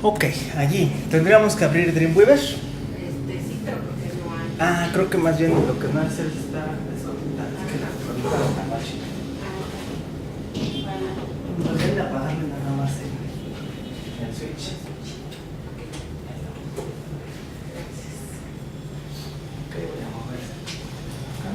Ok, allí tendríamos que abrir Dreamweaver. Sí, pero porque no hay. Ah, creo que más bien lo que no hace es está desconectado. Es que ahorita la noche. Debería apagarle nada más el switch. Ok, voy a mover acá.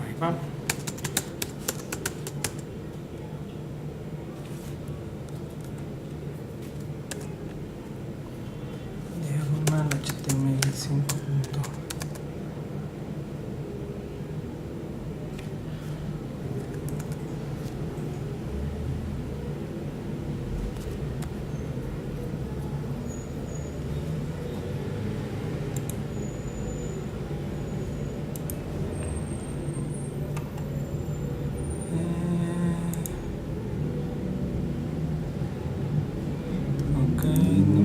Ahí va. Diagonal HTML5. Ok, no.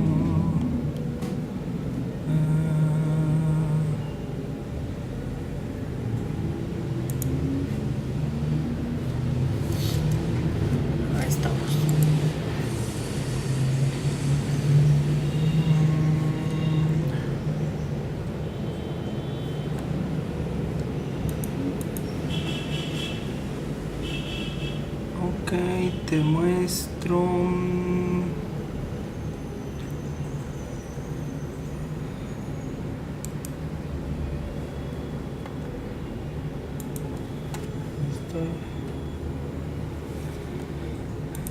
Ahí estamos. Ok, te muestro.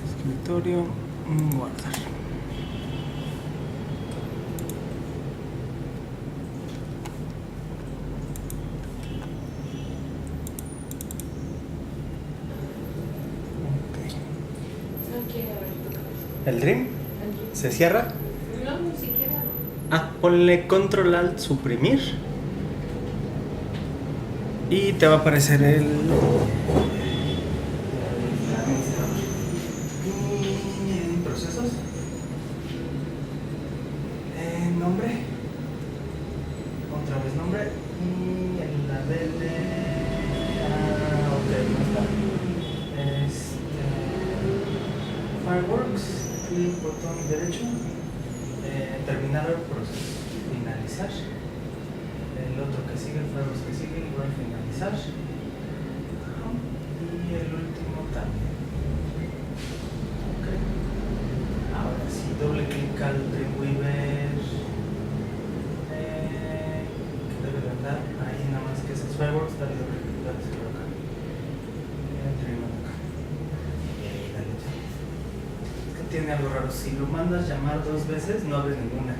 Escritorio, guardar. No quiere ver tu cabeza. ¿El Dream? ¿Se cierra? No, ni siquiera. Ah, ponle Control Alt suprimir. Y te va a aparecer el procesos. Nombre. Otra vez nombre. Y en la DL. Ok, no está. Fireworks. Clic botón derecho. Terminar el proceso. Finalizar. El otro que sigue, el Fireworks que sigue, igual finalizar. Y el último también. Ok. Ahora sí, doble clic al Dreamweaver. Que debe de andar ahí nada más que esos Fireworks, dale doble clic, dale acá. Acá. Y ahí dale ya. Es que tiene algo raro. Si lo mandas llamar 2 veces, no abres ninguna.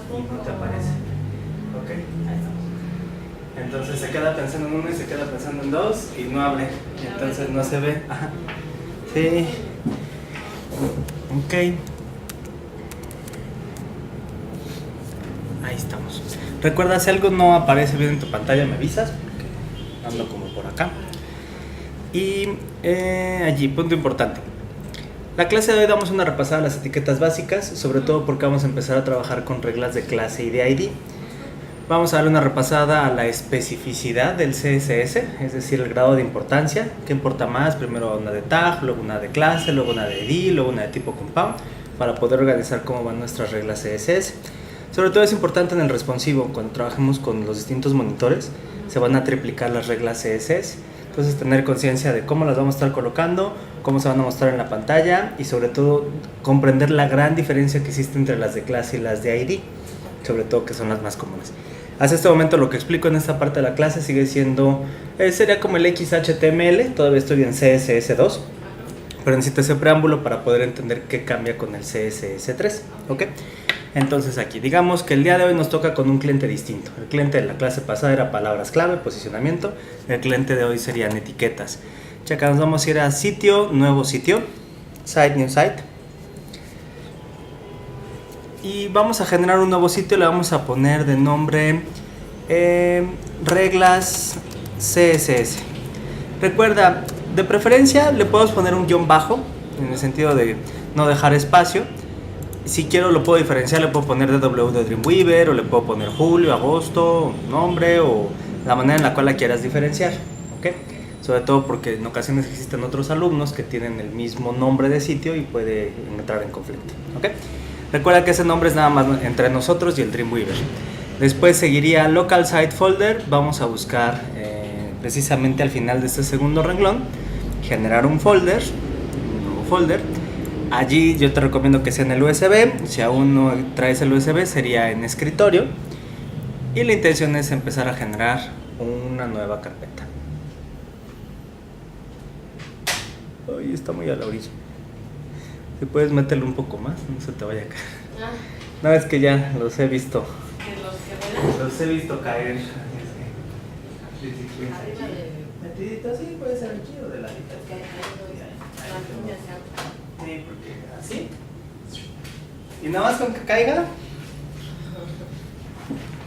Y no te aparece. Ok, ahí estamos. Entonces se queda pensando en uno y se queda pensando en dos y no abre. Entonces no se ve. Ajá. Sí. Ok. Ahí estamos. Recuerda, si algo no aparece bien en tu pantalla, me avisas, porque ando como por acá. Y allí, punto importante. La clase de hoy damos una repasada a las etiquetas básicas, sobre todo porque vamos a empezar a trabajar con reglas de clase y de ID. Vamos a darle una repasada a la especificidad del CSS, es decir, el grado de importancia. ¿Qué importa más? Primero una de tag, luego una de clase, luego una de ID, luego una de tipo compound, para poder organizar cómo van nuestras reglas CSS. Sobre todo es importante en el responsivo, cuando trabajemos con los distintos monitores, se van a triplicar las reglas CSS. Entonces tener conciencia de cómo las vamos a estar colocando, cómo se van a mostrar en la pantalla y sobre todo comprender la gran diferencia que existe entre las de clase y las de ID, sobre todo que son las más comunes. Hasta este momento lo que explico en esta parte de la clase sigue siendo, sería como el XHTML, todavía estoy en CSS2, pero necesito ese preámbulo para poder entender qué cambia con el CSS3, ¿ok? Entonces aquí, digamos que el día de hoy nos toca con un cliente distinto. El cliente de la clase pasada era palabras clave, posicionamiento. El cliente de hoy serían etiquetas. Checa, nos vamos a ir a sitio, nuevo sitio, site, new site. Y vamos a generar un nuevo sitio, le vamos a poner de nombre reglas CSS. Recuerda, de preferencia le podemos poner un guión bajo, en el sentido de no dejar espacio. Si quiero lo puedo diferenciar, le puedo poner DW de Dreamweaver, o le puedo poner julio, agosto, nombre, o la manera en la cual la quieras diferenciar, ¿ok? Sobre todo porque en ocasiones existen otros alumnos que tienen el mismo nombre de sitio y puede entrar en conflicto, ¿ok? Recuerda que ese nombre es nada más entre nosotros y el Dreamweaver. Después seguiría Local Site Folder. Vamos a buscar precisamente al final de este segundo renglón, generar un folder, un nuevo folder. Allí yo te recomiendo que sea en el USB. Si aún no traes el USB, sería en escritorio. Y la intención es empezar a generar una nueva carpeta. Ay, está muy a la orilla. Si puedes meterlo un poco más, no se te vaya a caer. No, es que ya los he visto. Los he visto caer. Arriba de... Metidito así, puede ser aquí o de ladito. Sí, porque así. Y nada más con que caiga.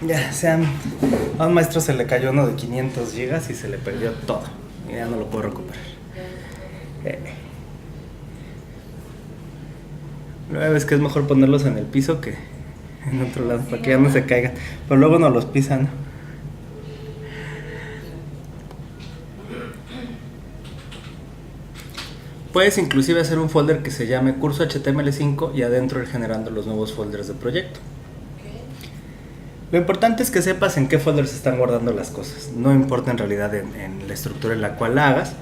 Ya, sean. A un maestro se le cayó uno de 500 gigas y se le perdió todo. Y ya no lo puedo recuperar. Luego es que es mejor ponerlos en el piso que en otro lado, para que ya no se caigan. Pero luego no los pisan. Puedes inclusive hacer un folder que se llame curso HTML5 y adentro ir generando los nuevos folders de proyecto. Lo importante es que sepas en qué folder se están guardando las cosas. No importa en realidad en la estructura en la cual la hagas.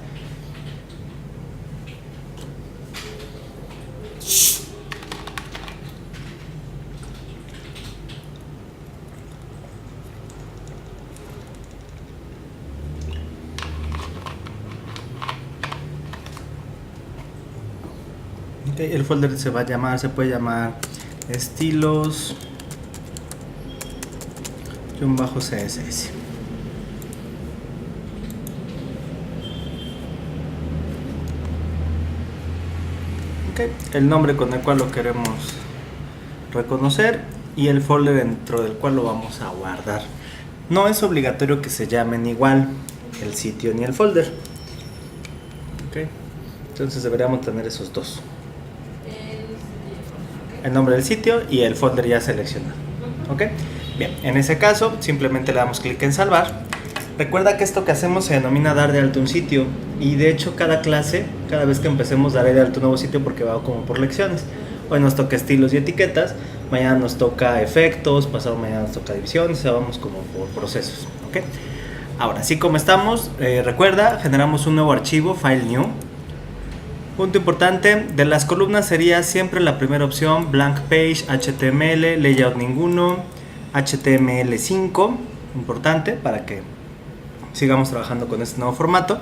Okay, el folder se puede llamar estilos _CSS. Okay, el nombre con el cual lo queremos reconocer y el folder dentro del cual lo vamos a guardar. No es obligatorio que se llamen igual el sitio ni el folder. Okay, entonces deberíamos tener esos dos. El nombre del sitio y el folder ya seleccionado. ¿Ok? Bien, en ese caso simplemente le damos clic en salvar. Recuerda que esto que hacemos se denomina dar de alto un sitio. Y de hecho cada clase, cada vez que empecemos daré de alto un nuevo sitio porque va como por lecciones. Hoy nos toca estilos y etiquetas, mañana nos toca efectos, pasado mañana nos toca divisiones, o sea, vamos como por procesos. ¿Ok? Ahora, así como estamos, recuerda, generamos un nuevo archivo, file new. Punto importante, de las columnas sería siempre la primera opción, blank page, HTML, layout ninguno, HTML5, importante para que sigamos trabajando con este nuevo formato.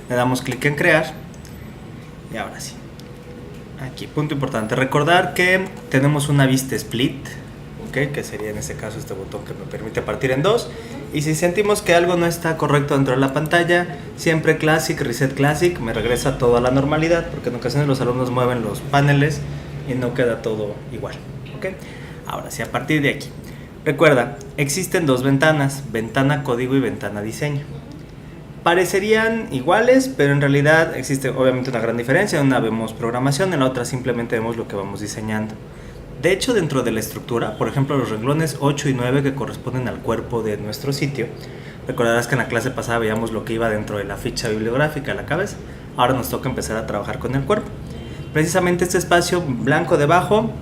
Le damos clic en crear y ahora sí. Aquí, punto importante, recordar que tenemos una vista split, ¿ok? Que sería en este caso este botón que me permite partir en dos. Y si sentimos que algo no está correcto dentro de la pantalla, siempre Classic, Reset Classic, me regresa todo a la normalidad, porque en ocasiones los alumnos mueven los paneles y no queda todo igual, ¿ok? Ahora sí, a partir de aquí, recuerda, existen dos ventanas, ventana código y ventana diseño. Parecerían iguales, pero en realidad existe obviamente una gran diferencia. En una vemos programación, en la otra simplemente vemos lo que vamos diseñando. De hecho, dentro de la estructura, por ejemplo, los renglones 8 y 9 que corresponden al cuerpo de nuestro sitio, recordarás que en la clase pasada veíamos lo que iba dentro de la ficha bibliográfica, la cabeza. Ahora nos toca empezar a trabajar con el cuerpo. Precisamente este espacio blanco debajo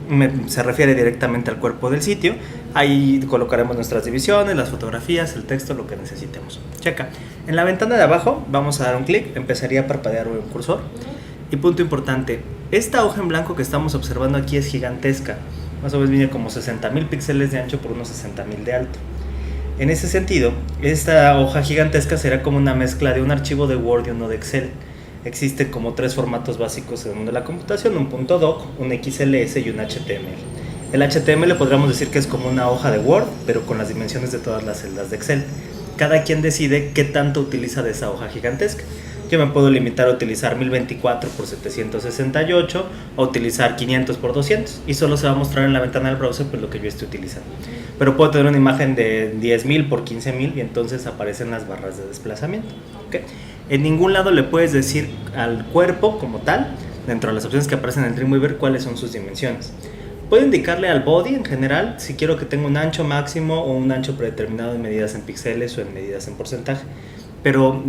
se refiere directamente al cuerpo del sitio. Ahí colocaremos nuestras divisiones, las fotografías, el texto, lo que necesitemos. Checa. En la ventana de abajo vamos a dar un clic, empezaría a parpadear un cursor. Y punto importante, esta hoja en blanco que estamos observando aquí es gigantesca. Más o menos mide como 60.000 píxeles de ancho por unos 60.000 de alto. En ese sentido, esta hoja gigantesca será como una mezcla de un archivo de Word y uno de Excel. Existen como tres formatos básicos en el mundo de la computación, un .doc, un XLS y un HTML. El HTML podríamos decir que es como una hoja de Word, pero con las dimensiones de todas las celdas de Excel. Cada quien decide qué tanto utiliza de esa hoja gigantesca. Yo me puedo limitar a utilizar 1024 por 768 o utilizar 500 por 200 y solo se va a mostrar en la ventana del browser pues lo que yo esté utilizando. Pero puedo tener una imagen de 10.000 por 15.000 y entonces aparecen las barras de desplazamiento. ¿Okay? En ningún lado le puedes decir al cuerpo como tal, dentro de las opciones que aparecen en el Dreamweaver, cuáles son sus dimensiones. Puedo indicarle al body en general si quiero que tenga un ancho máximo o un ancho predeterminado en medidas en píxeles o en medidas en porcentaje. Pero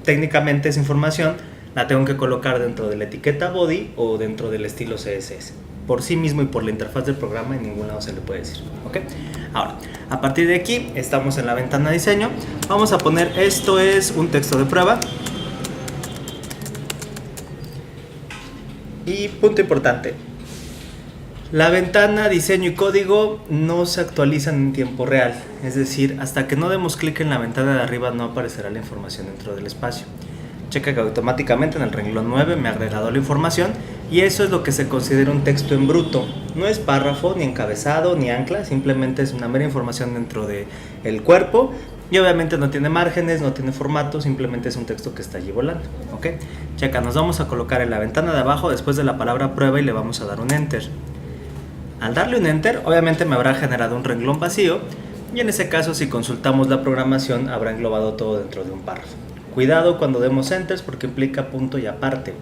técnicamente esa información la tengo que colocar dentro de la etiqueta body o dentro del estilo CSS. Por sí mismo y por la interfaz del programa en ningún lado se le puede decir. ¿Okay? Ahora, a partir de aquí estamos en la ventana de diseño. Vamos a poner, esto es un texto de prueba. Y punto importante, la ventana diseño y código no se actualizan en tiempo real, es decir, hasta que no demos clic en la ventana de arriba no aparecerá la información dentro del espacio. Checa que automáticamente en el renglón 9 me ha agregado la información y eso es lo que se considera un texto en bruto. No es párrafo, ni encabezado, ni ancla, simplemente es una mera información dentro del cuerpo y obviamente no tiene márgenes, no tiene formato, simplemente es un texto que está allí volando. ¿Ok? Checa, nos vamos a colocar en la ventana de abajo después de la palabra prueba y le vamos a dar un enter. Al darle un enter, obviamente me habrá generado un renglón vacío y en ese caso si consultamos la programación habrá englobado todo dentro de un párrafo. Cuidado cuando demos enters porque implica punto y aparte.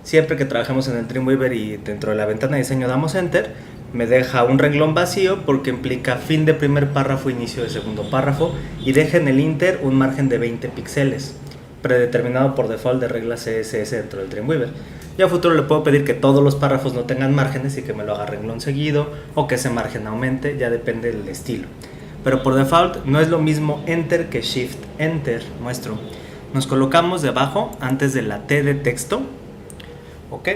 Siempre que trabajemos en el Dreamweaver y dentro de la ventana de diseño damos enter, me deja un renglón vacío porque implica fin de primer párrafo, inicio de segundo párrafo y deja en el inter un margen de 20 píxeles, predeterminado por default de reglas CSS dentro del Dreamweaver. Yo a futuro le puedo pedir que todos los párrafos no tengan márgenes y que me lo haga renglón seguido o que ese margen aumente, ya depende del estilo. Pero por default no es lo mismo enter que shift enter. Muestro. Nos colocamos debajo antes de la T de texto, ¿ok?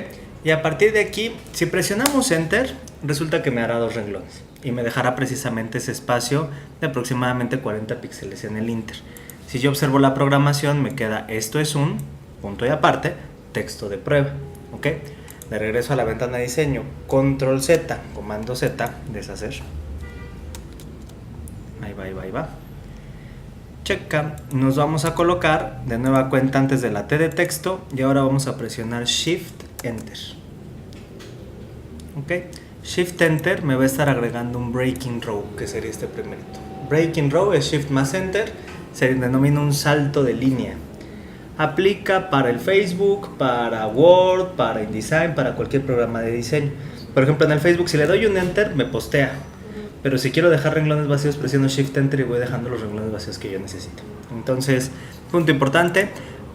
Y a partir de aquí, si presionamos enter, resulta que me hará dos renglones y me dejará precisamente ese espacio de aproximadamente 40 píxeles en el inter. Si yo observo la programación, me queda esto es un punto y aparte texto de prueba. ¿Ok? De regreso a la ventana de diseño, control Z, comando Z, deshacer. Ahí va. Checa, nos vamos a colocar de nueva cuenta antes de la T de texto y ahora vamos a presionar Shift Enter. ¿Ok? Shift Enter me va a estar agregando un Breaking Row, que sería este primerito. Breaking Row es Shift más Enter, se denomina un salto de línea. Aplica para el Facebook, para Word, para InDesign, para cualquier programa de diseño. Por ejemplo, en el Facebook si le doy un Enter me postea, pero si quiero dejar renglones vacíos presiono Shift Enter y voy dejando los renglones vacíos que yo necesito. Entonces, punto importante,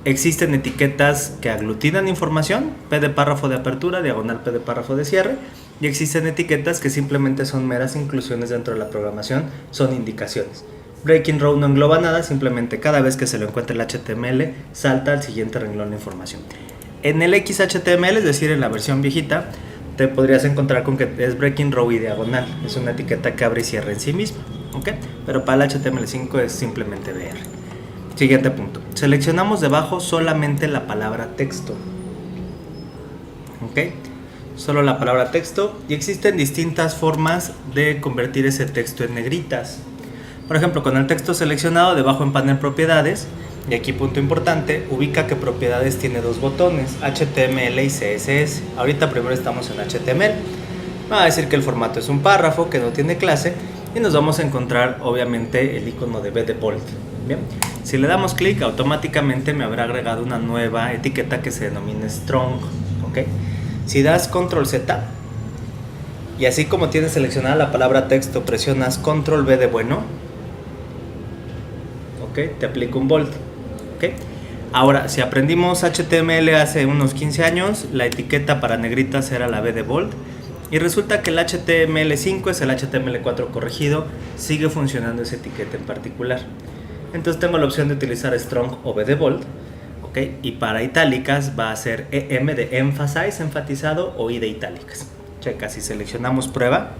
existen etiquetas que aglutinan información, P de párrafo de apertura, diagonal P de párrafo de cierre, y existen etiquetas que simplemente son meras inclusiones dentro de la programación, son indicaciones. Breaking Row no engloba nada, simplemente cada vez que se lo encuentre el HTML salta al siguiente renglón de información. En el XHTML, es decir, en la versión viejita, te podrías encontrar con que es Breaking Row y diagonal, es una etiqueta que abre y cierra en sí misma, ¿ok? Pero para el HTML5 es simplemente BR. Siguiente punto, seleccionamos debajo solamente la palabra texto, ¿ok? solo la palabra texto, y existen distintas formas de convertir ese texto en negritas. Por ejemplo, con el texto seleccionado, debajo en panel propiedades, y aquí punto importante, ubica que propiedades tiene dos botones, HTML y CSS. Ahorita primero estamos en HTML. Va a decir que el formato es un párrafo, que no tiene clase, y nos vamos a encontrar obviamente el icono de B de bold. Bien, si le damos clic, automáticamente me habrá agregado una nueva etiqueta que se denomina strong. ¿Ok? Si das control Z, y así como tienes seleccionada la palabra texto, presionas control B de bueno, ¿ok? Te aplica un bold. ¿Ok? Ahora, si aprendimos HTML hace unos 15 años, la etiqueta para negritas era la B de bold, y resulta que el HTML5 es el HTML4 corregido, sigue funcionando esa etiqueta en particular. Entonces tengo la opción de utilizar strong o B de bold, ¿ok? Y para itálicas va a ser EM de emphasize, enfatizado, o I de itálicas. Checa, si seleccionamos prueba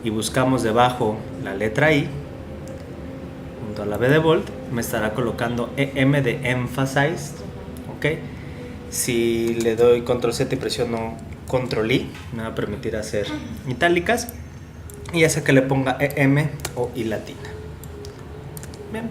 y buscamos debajo la letra I, junto a la B de bold, me estará colocando EM de emphasized, ¿ok? Si le doy control Z y presiono control I, me va a permitir hacer itálicas, y ya sea que le ponga EM o I latina. Bien,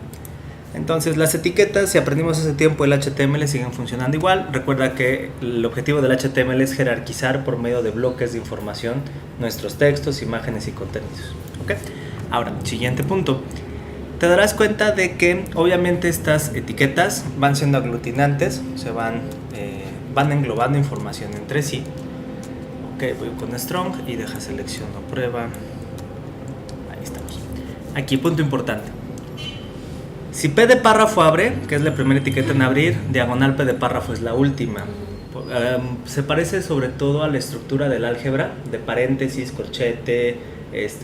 entonces las etiquetas, si aprendimos hace tiempo el HTML, siguen funcionando igual. Recuerda que el objetivo del HTML es jerarquizar por medio de bloques de información nuestros textos, imágenes y contenidos. ¿Ok? Ahora, siguiente punto. Te darás cuenta de que obviamente estas etiquetas van siendo aglutinantes, se van englobando información entre sí. Ok, voy con strong y deja selecciono prueba. Ahí estamos. Aquí punto importante. Si P de párrafo abre, que es la primera etiqueta en abrir, diagonal P de párrafo es la última. Se parece sobre todo a la estructura del álgebra, de paréntesis, corchete,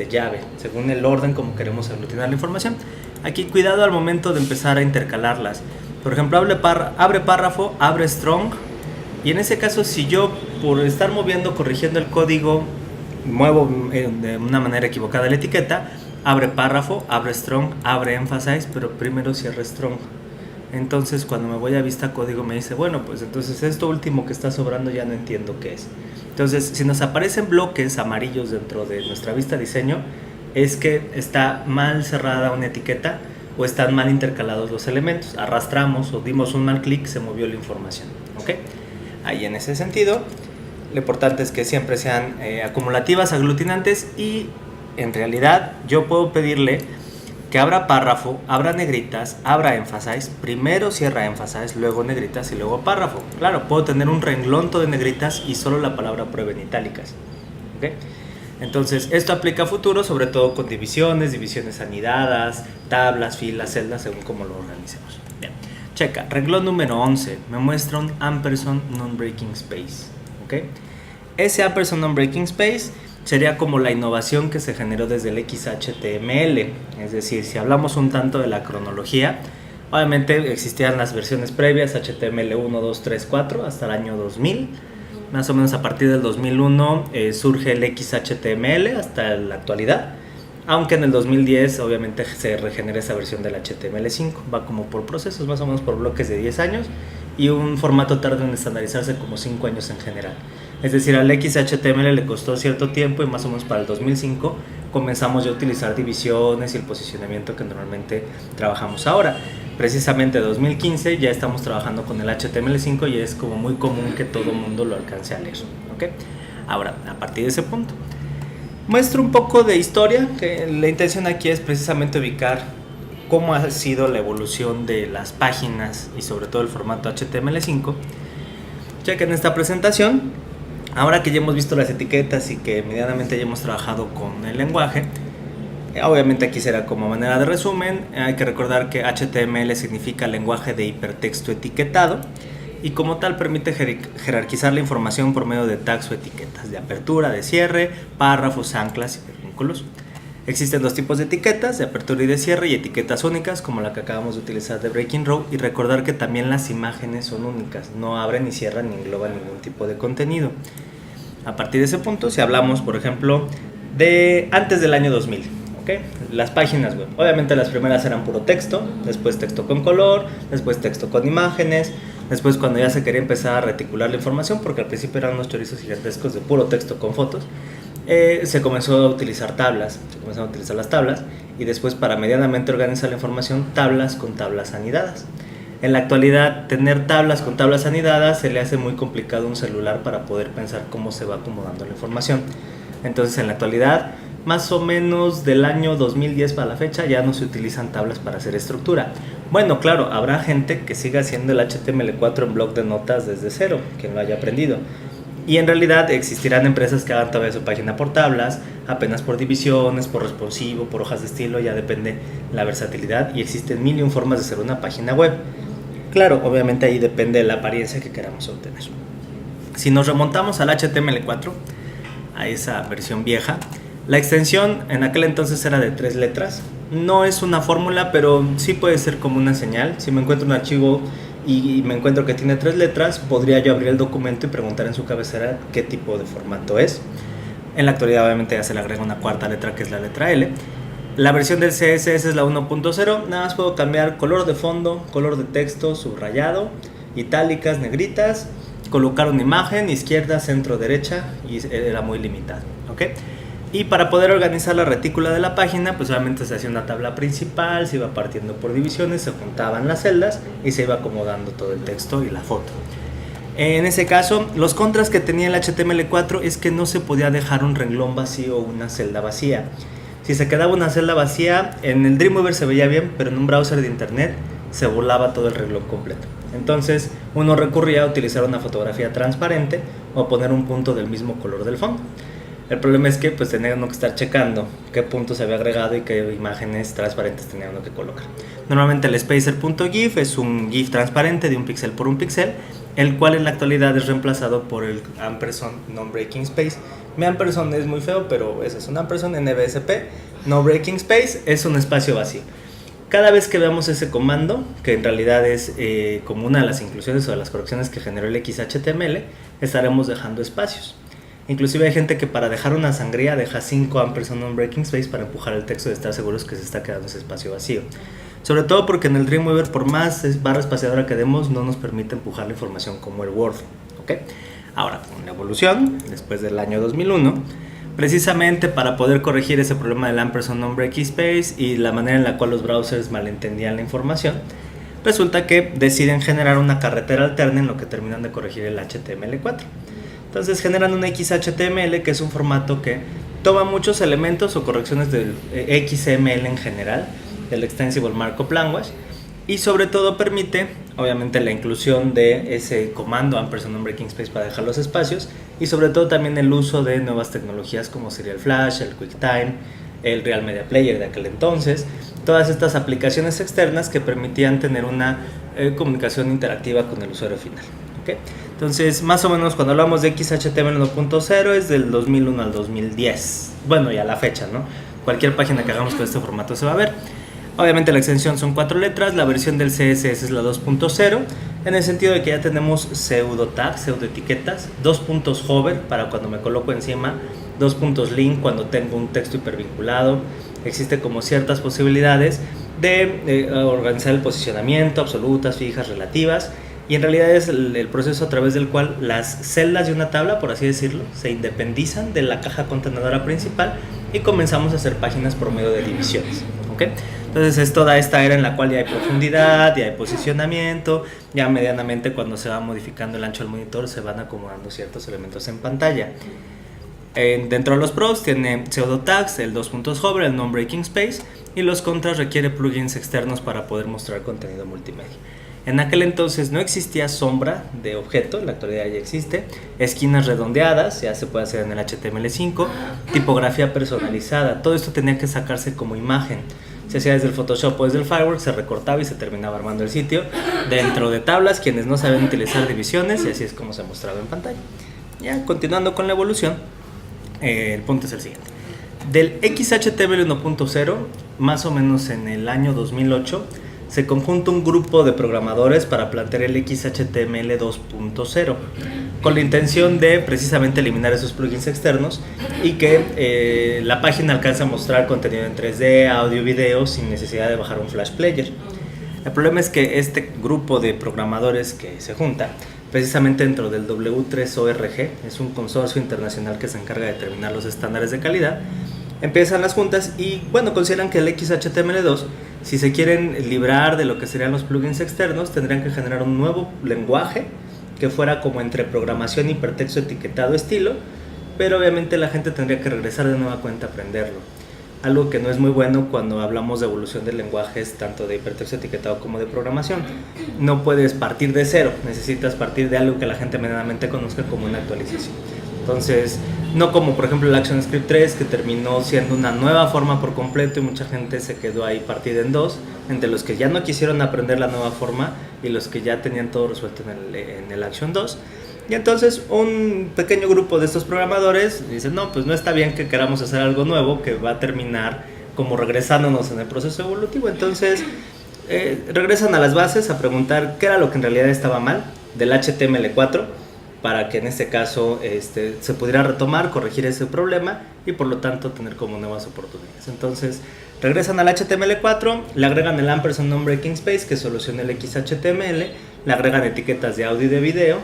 llave, según el orden como queremos aglutinar la información. Aquí cuidado al momento de empezar a intercalarlas. Por ejemplo, abre párrafo, abre strong, y en ese caso, si yo por estar moviendo, corrigiendo el código, muevo de una manera equivocada la etiqueta, abre párrafo, abre strong, abre emphasize, pero primero cierra strong. Entonces cuando me voy a vista código me dice, bueno, pues entonces esto último que está sobrando ya no entiendo qué es. Entonces, si nos aparecen bloques amarillos dentro de nuestra vista diseño, es que está mal cerrada una etiqueta o están mal intercalados los elementos. Arrastramos o dimos un mal clic, se movió la información. ¿Ok? Ahí en ese sentido, lo importante es que siempre sean acumulativas, aglutinantes, y en realidad yo puedo pedirle que abra párrafo, abra negritas, abra emphasize, primero cierra emphasize, luego negritas y luego párrafo. Claro, puedo tener un renglón todo de negritas y solo la palabra prueba en itálicas. ¿Okay? Entonces, esto aplica a futuro, sobre todo con divisiones anidadas, tablas, filas, celdas, según como lo organicemos. Bien. Checa, renglón número 11, me muestra un ampersand non-breaking space. ¿Okay? Ese ampersand non-breaking space sería como la innovación que se generó desde el XHTML. Es decir, si hablamos un tanto de la cronología, obviamente existían las versiones previas, HTML 1, 2, 3, 4, hasta el año 2000. Más o menos a partir del 2001 surge el XHTML hasta la actualidad. Aunque en el 2010 obviamente se regenera esa versión del HTML5. Va como por procesos, más o menos por bloques de 10 años. Y un formato tarda en estandarizarse como 5 años en general. Es decir, al XHTML le costó cierto tiempo y más o menos para el 2005 comenzamos ya a utilizar divisiones y el posicionamiento que normalmente trabajamos ahora. Precisamente 2015 ya estamos trabajando con el HTML5 y es como muy común que todo el mundo lo alcance a leer. ¿Okay? Ahora, a partir de ese punto, muestro un poco de historia, que la intención aquí es precisamente ubicar cómo ha sido la evolución de las páginas y sobre todo el formato HTML5. Chequen esta presentación. Ahora que ya hemos visto las etiquetas y que medianamente ya hemos trabajado con el lenguaje, obviamente aquí será como manera de resumen. Hay que recordar que HTML significa lenguaje de hipertexto etiquetado y como tal permite jerarquizar la información por medio de tags o etiquetas de apertura, de cierre, párrafos, anclas y vínculos. Existen dos tipos de etiquetas, de apertura y de cierre, y etiquetas únicas como la que acabamos de utilizar de Breaking Row, y recordar que también las imágenes son únicas, no abren ni cierran ni engloban ningún tipo de contenido. A partir de ese punto, si hablamos por ejemplo de antes del año 2000, ¿okay? Las páginas web, obviamente las primeras eran puro texto, después texto con color, después texto con imágenes, Después, cuando ya se quería empezar a reticular la información, porque al principio eran unos chorizos gigantescos de puro texto con fotos, se comenzó a utilizar tablas, se comenzaron a utilizar las tablas, y después, para medianamente organizar la información, tablas con tablas anidadas. En la actualidad, tener tablas con tablas anidadas se le hace muy complicado a un celular para poder pensar cómo se va acomodando la información. Entonces, en la actualidad, más o menos del año 2010 para la fecha, ya no se utilizan tablas para hacer estructura. Bueno, claro, habrá gente que siga haciendo el HTML4 en bloc de notas desde cero, quien lo haya aprendido. Y en realidad existirán empresas que hagan todavía su página por tablas, apenas por divisiones, por responsivo, por hojas de estilo, ya depende la versatilidad, y existen mil y un formas de hacer una página web. Claro, obviamente ahí depende de la apariencia que queramos obtener. Si nos remontamos al HTML4, a esa versión vieja, la extensión en aquel entonces era de 3 letras. No es una fórmula, pero sí puede ser como una señal. Si me encuentro un archivo y me encuentro que tiene 3 letras, podría yo abrir el documento y preguntar en su cabecera qué tipo de formato es. En la actualidad obviamente ya se le agrega una cuarta letra, que es la letra L. La versión del CSS es la 1.0, nada más puedo cambiar color de fondo, color de texto, subrayado, itálicas, negritas, colocar una imagen, izquierda, centro, derecha, y era muy limitado, ¿ok? Y para poder organizar la retícula de la página, pues obviamente se hacía una tabla principal, se iba partiendo por divisiones, se juntaban las celdas y se iba acomodando todo el texto y la foto. En ese caso, los contras que tenía el HTML4 es que no se podía dejar un renglón vacío o una celda vacía. Si se quedaba una celda vacía, en el Dreamweaver se veía bien, pero en un browser de internet se volaba todo el renglón completo. Entonces uno recurría a utilizar una fotografía transparente o poner un punto del mismo color del fondo. El problema es que pues tenía uno que estar checando qué puntos se había agregado y qué imágenes transparentes tenía uno que colocar. Normalmente el spacer.gif es un GIF transparente de un píxel por un píxel, el cual en la actualidad es reemplazado por el ampersand non-breaking space. Mi ampersand es muy feo, pero ese es un ampersand NBSP. No breaking space es un espacio vacío. Cada vez que veamos ese comando, que en realidad es como una de las inclusiones o de las correcciones que generó el XHTML, estaremos dejando espacios. Inclusive hay gente que para dejar una sangría deja 5 ampersand non-breaking space para empujar el texto y estar seguros que se está quedando ese espacio vacío. Sobre todo porque en el Dreamweaver, por más barra espaciadora que demos, no nos permite empujar la información como el Word, ¿ok? Ahora, con la evolución, después del año 2001, precisamente para poder corregir ese problema del ampersand non-breaking space y la manera en la cual los browsers malentendían la información, resulta que deciden generar una carretera alterna en lo que terminan de corregir el HTML4. Entonces generan un XHTML, que es un formato que toma muchos elementos o correcciones del XML en general, del Extensible Markup Language, y sobre todo permite obviamente la inclusión de ese comando ampersand non-breaking space para dejar los espacios, y sobre todo también el uso de nuevas tecnologías como sería el Flash, el QuickTime, el Real Media Player de aquel entonces, todas estas aplicaciones externas que permitían tener una comunicación interactiva con el usuario final, ¿okay? Entonces, más o menos cuando hablamos de XHTML 1.0 es del 2001 al 2010, bueno, y a la fecha, ¿no? Cualquier página que hagamos con este formato se va a ver. Obviamente la extensión son 4 letras, la versión del CSS es la 2.0, en el sentido de que ya tenemos pseudo tags, pseudo etiquetas, 2 puntos hover para cuando me coloco encima, 2 puntos link cuando tengo un texto hipervinculado. Existe como ciertas posibilidades de organizar el posicionamiento, absolutas, fijas, relativas, y en realidad es el proceso a través del cual las celdas de una tabla, por así decirlo, se independizan de la caja contenedora principal y comenzamos a hacer páginas por medio de divisiones, ¿ok? Entonces es toda esta era en la cual ya hay profundidad, ya hay posicionamiento, ya medianamente cuando se va modificando el ancho del monitor se van acomodando ciertos elementos en pantalla. Dentro de los pros tiene pseudo tags, el 2 puntos hover, el non-breaking space, y los contras requiere plugins externos para poder mostrar contenido multimedia. En aquel entonces no existía sombra de objeto, en la actualidad ya existe, esquinas redondeadas, ya se puede hacer en el HTML5, tipografía personalizada, todo esto tenía que sacarse como imagen. Se hacía desde el Photoshop o desde el Fireworks, se recortaba y se terminaba armando el sitio dentro de tablas, quienes no saben utilizar divisiones, y así es como se mostraba en pantalla. Ya continuando con la evolución, el punto es el siguiente. Del XHTML 1.0, más o menos en el año 2008, se conjunta un grupo de programadores para plantear el XHTML 2.0 con la intención de precisamente eliminar esos plugins externos y que la página alcance a mostrar contenido en 3D, audio, video sin necesidad de bajar un Flash Player. El problema es que este grupo de programadores que se junta precisamente dentro del W3ORG, es un consorcio internacional que se encarga de determinar los estándares de calidad, empiezan las juntas y bueno, consideran que el XHTML2, si se quieren librar de lo que serían los plugins externos, tendrían que generar un nuevo lenguaje que fuera como entre programación, hipertexto, etiquetado, estilo, pero obviamente la gente tendría que regresar de nueva cuenta a aprenderlo. Algo que no es muy bueno cuando hablamos de evolución de lenguajes, tanto de hipertexto etiquetado como de programación. No puedes partir de cero, necesitas partir de algo que la gente medianamente conozca como una actualización. Entonces, no como por ejemplo el ActionScript 3, que terminó siendo una nueva forma por completo y mucha gente se quedó ahí partida en dos, entre los que ya no quisieron aprender la nueva forma y los que ya tenían todo resuelto en el Action 2. Y entonces un pequeño grupo de estos programadores dice, no, pues no está bien que queramos hacer algo nuevo que va a terminar como regresándonos en el proceso evolutivo. Entonces regresan a las bases a preguntar qué era lo que en realidad estaba mal del HTML4 para que en este caso se pudiera retomar, corregir ese problema y por lo tanto tener como nuevas oportunidades. Entonces regresan al HTML4, le agregan el ampersand non-breaking space que soluciona el XHTML, le agregan etiquetas de audio y de video,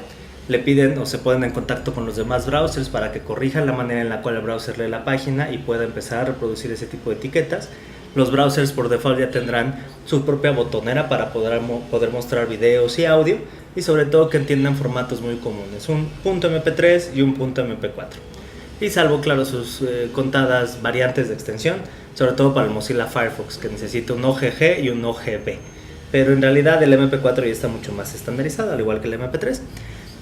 le piden o se ponen en contacto con los demás browsers para que corrijan la manera en la cual el browser lee la página y pueda empezar a reproducir ese tipo de etiquetas. Los browsers por default ya tendrán su propia botonera para poder mostrar videos y audio y sobre todo que entiendan formatos muy comunes, un .mp3 y un .mp4. Y salvo, claro, sus contadas variantes de extensión, sobre todo para el Mozilla Firefox, que necesita un OGG y un OGB. Pero en realidad el MP4 ya está mucho más estandarizado, al igual que el MP3.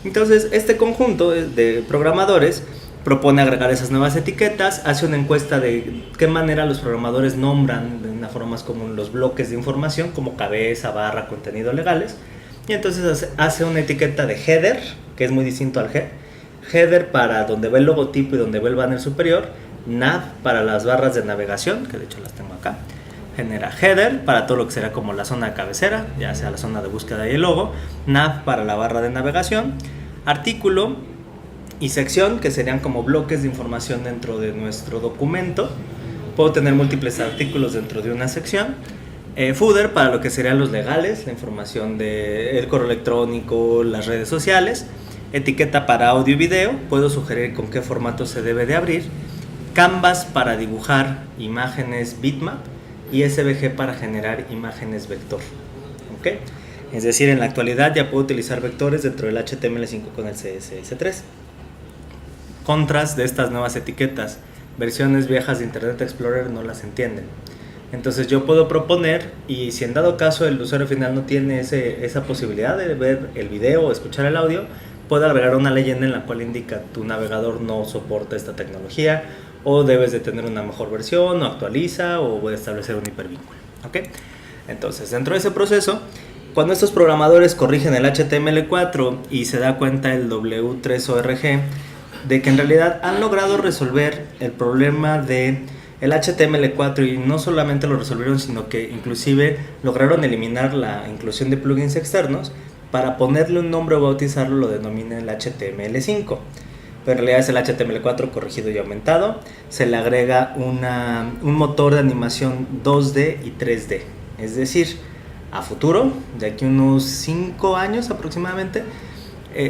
Entonces, este conjunto de programadores propone agregar esas nuevas etiquetas, hace una encuesta de qué manera los programadores nombran de una forma más común los bloques de información, como cabeza, barra, contenido legales, y entonces hace una etiqueta de header, que es muy distinto al head. Header para donde va el logotipo y donde va el banner superior, nav para las barras de navegación, que de hecho las tengo acá, genera header para todo lo que será como la zona de cabecera, ya sea la zona de búsqueda y el logo, nav para la barra de navegación, artículo y sección, que serían como bloques de información dentro de nuestro documento. Puedo tener múltiples artículos dentro de una sección. Footer para lo que serían los legales, la información del correo electrónico, las redes sociales. Etiqueta para audio y video, puedo sugerir con qué formato se debe de abrir. Canvas para dibujar imágenes bitmap y SVG para generar imágenes vector. ¿Okay? Es decir, en la actualidad ya puedo utilizar vectores dentro del HTML5 con el CSS3. Contras de estas nuevas etiquetas: versiones viejas de Internet Explorer no las entienden. Entonces yo puedo proponer, y si en dado caso el usuario final no tiene esa posibilidad de ver el video o escuchar el audio, puedo agregar una leyenda en la cual indica tu navegador no soporta esta tecnología, o debes de tener una mejor versión, o actualiza, o voy a establecer un hipervínculo. ¿Okay? Entonces, dentro de ese proceso, cuando estos programadores corrigen el HTML4 y se da cuenta el W3ORG de que en realidad han logrado resolver el problema de el HTML4, y no solamente lo resolvieron, sino que inclusive lograron eliminar la inclusión de plugins externos, para ponerle un nombre o bautizarlo lo denominan el HTML5. Pero en realidad es el HTML4 corregido y aumentado. Se le agrega un motor de animación 2D y 3D. Es decir, a futuro, de aquí unos 5 años aproximadamente,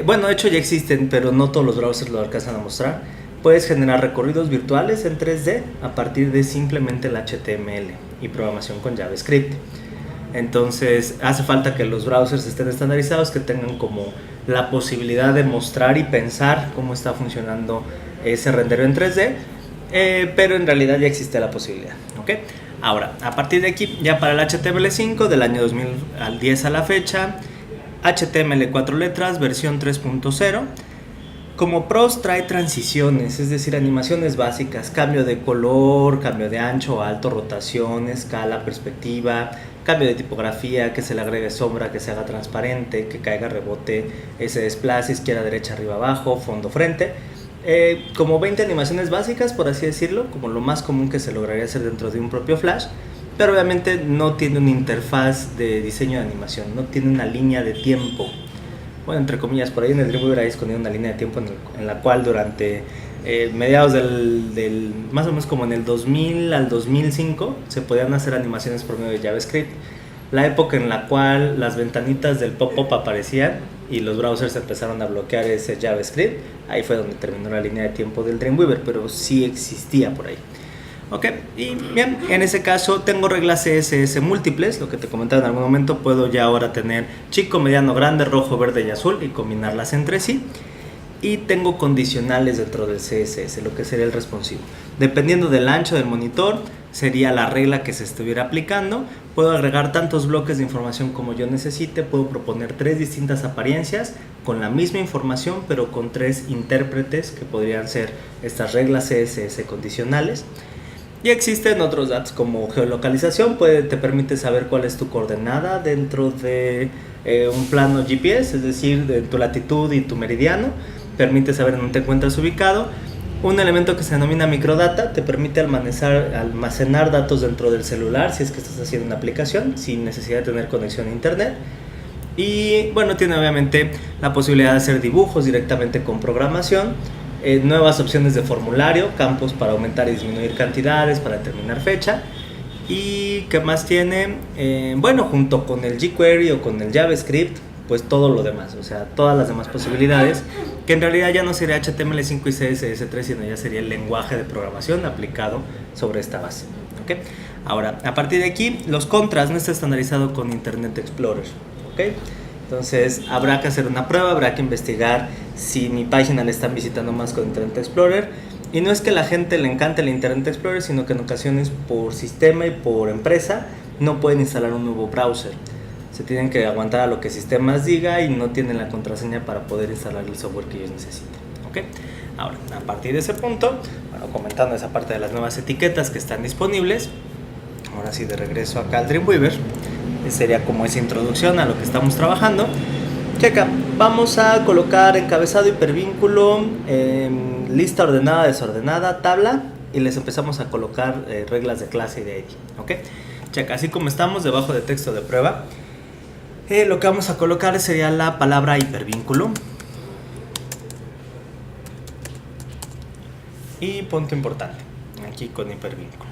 bueno, de hecho ya existen, pero no todos los browsers lo alcanzan a mostrar. Puedes generar recorridos virtuales en 3D a partir de simplemente el HTML y programación con JavaScript. Entonces hace falta que los browsers estén estandarizados, que tengan como la posibilidad de mostrar y pensar cómo está funcionando ese rendereo en 3D, pero en realidad ya existe la posibilidad. ¿Okay? Ahora, a partir de aquí, ya para el HTML5 del año 2010 a la fecha, HTML 4 letras, versión 3.0. Como pros trae transiciones, es decir, animaciones básicas, cambio de color, cambio de ancho, alto, rotación, escala, perspectiva, cambio de tipografía, que se le agregue sombra, que se haga transparente, que caiga rebote, se desplace izquierda, derecha, arriba, abajo, fondo, frente. Como 20 animaciones básicas, por así decirlo, como lo más común que se lograría hacer dentro de un propio Flash, pero obviamente no tiene una interfaz de diseño de animación, no tiene una línea de tiempo. Bueno, entre comillas, por ahí en el Dreamweaver hay escondido una línea de tiempo en la cual durante mediados del más o menos como en el 2000 al 2005 se podían hacer animaciones por medio de JavaScript, la época en la cual las ventanitas del pop-up aparecían y los browsers empezaron a bloquear ese JavaScript. Ahí fue donde terminó la línea de tiempo del Dreamweaver, pero sí existía por ahí. Ok, y bien, en ese caso tengo reglas CSS múltiples, lo que te comentaba en algún momento. Puedo ya ahora tener chico, mediano, grande, rojo, verde y azul y combinarlas entre sí. Y tengo condicionales dentro del CSS, lo que sería el responsivo. Dependiendo del ancho del monitor, sería la regla que se estuviera aplicando. Puedo agregar tantos bloques de información como yo necesite. Puedo proponer 3 distintas apariencias con la misma información, pero con 3 intérpretes que podrían ser estas reglas CSS condicionales. Y existen otros datos como geolocalización. Te permite saber cuál es tu coordenada dentro de un plano GPS, es decir, de tu latitud y tu meridiano. Permite saber dónde te encuentras ubicado. Un elemento que se denomina microdata te permite almacenar datos dentro del celular si es que estás haciendo una aplicación sin necesidad de tener conexión a internet. Y bueno, tiene obviamente la posibilidad de hacer dibujos directamente con programación, nuevas opciones de formulario, campos para aumentar y disminuir cantidades, para determinar fecha. ¿Y qué más tiene? Bueno, junto con el jQuery o con el JavaScript, pues todo lo demás, o sea, todas las demás posibilidades, que en realidad ya no sería HTML5 y CSS3, sino ya sería el lenguaje de programación aplicado sobre esta base. ¿Okay? Ahora, a partir de aquí, los contras no está estandarizado con Internet Explorer. ¿Okay? Entonces, habrá que hacer una prueba, habrá que investigar si mi página la están visitando más con Internet Explorer. Y no es que a la gente le encante el Internet Explorer, sino que en ocasiones por sistema y por empresa no pueden instalar un nuevo browser. Se tienen que aguantar a lo que sistemas diga y no tienen la contraseña para poder instalar el software que ellos necesiten. ¿Okay? Ahora, a partir de ese punto, bueno, comentando esa parte de las nuevas etiquetas que están disponibles, ahora sí de regreso acá al Dreamweaver, sería como esa introducción a lo que estamos trabajando. Checa, vamos a colocar encabezado, hipervínculo, lista ordenada, desordenada, tabla, y les empezamos a colocar reglas de clase y de ID. ¿Okay? Checa, así como estamos debajo de texto de prueba, lo que vamos a colocar sería la palabra hipervínculo. Y punto importante, aquí con hipervínculo.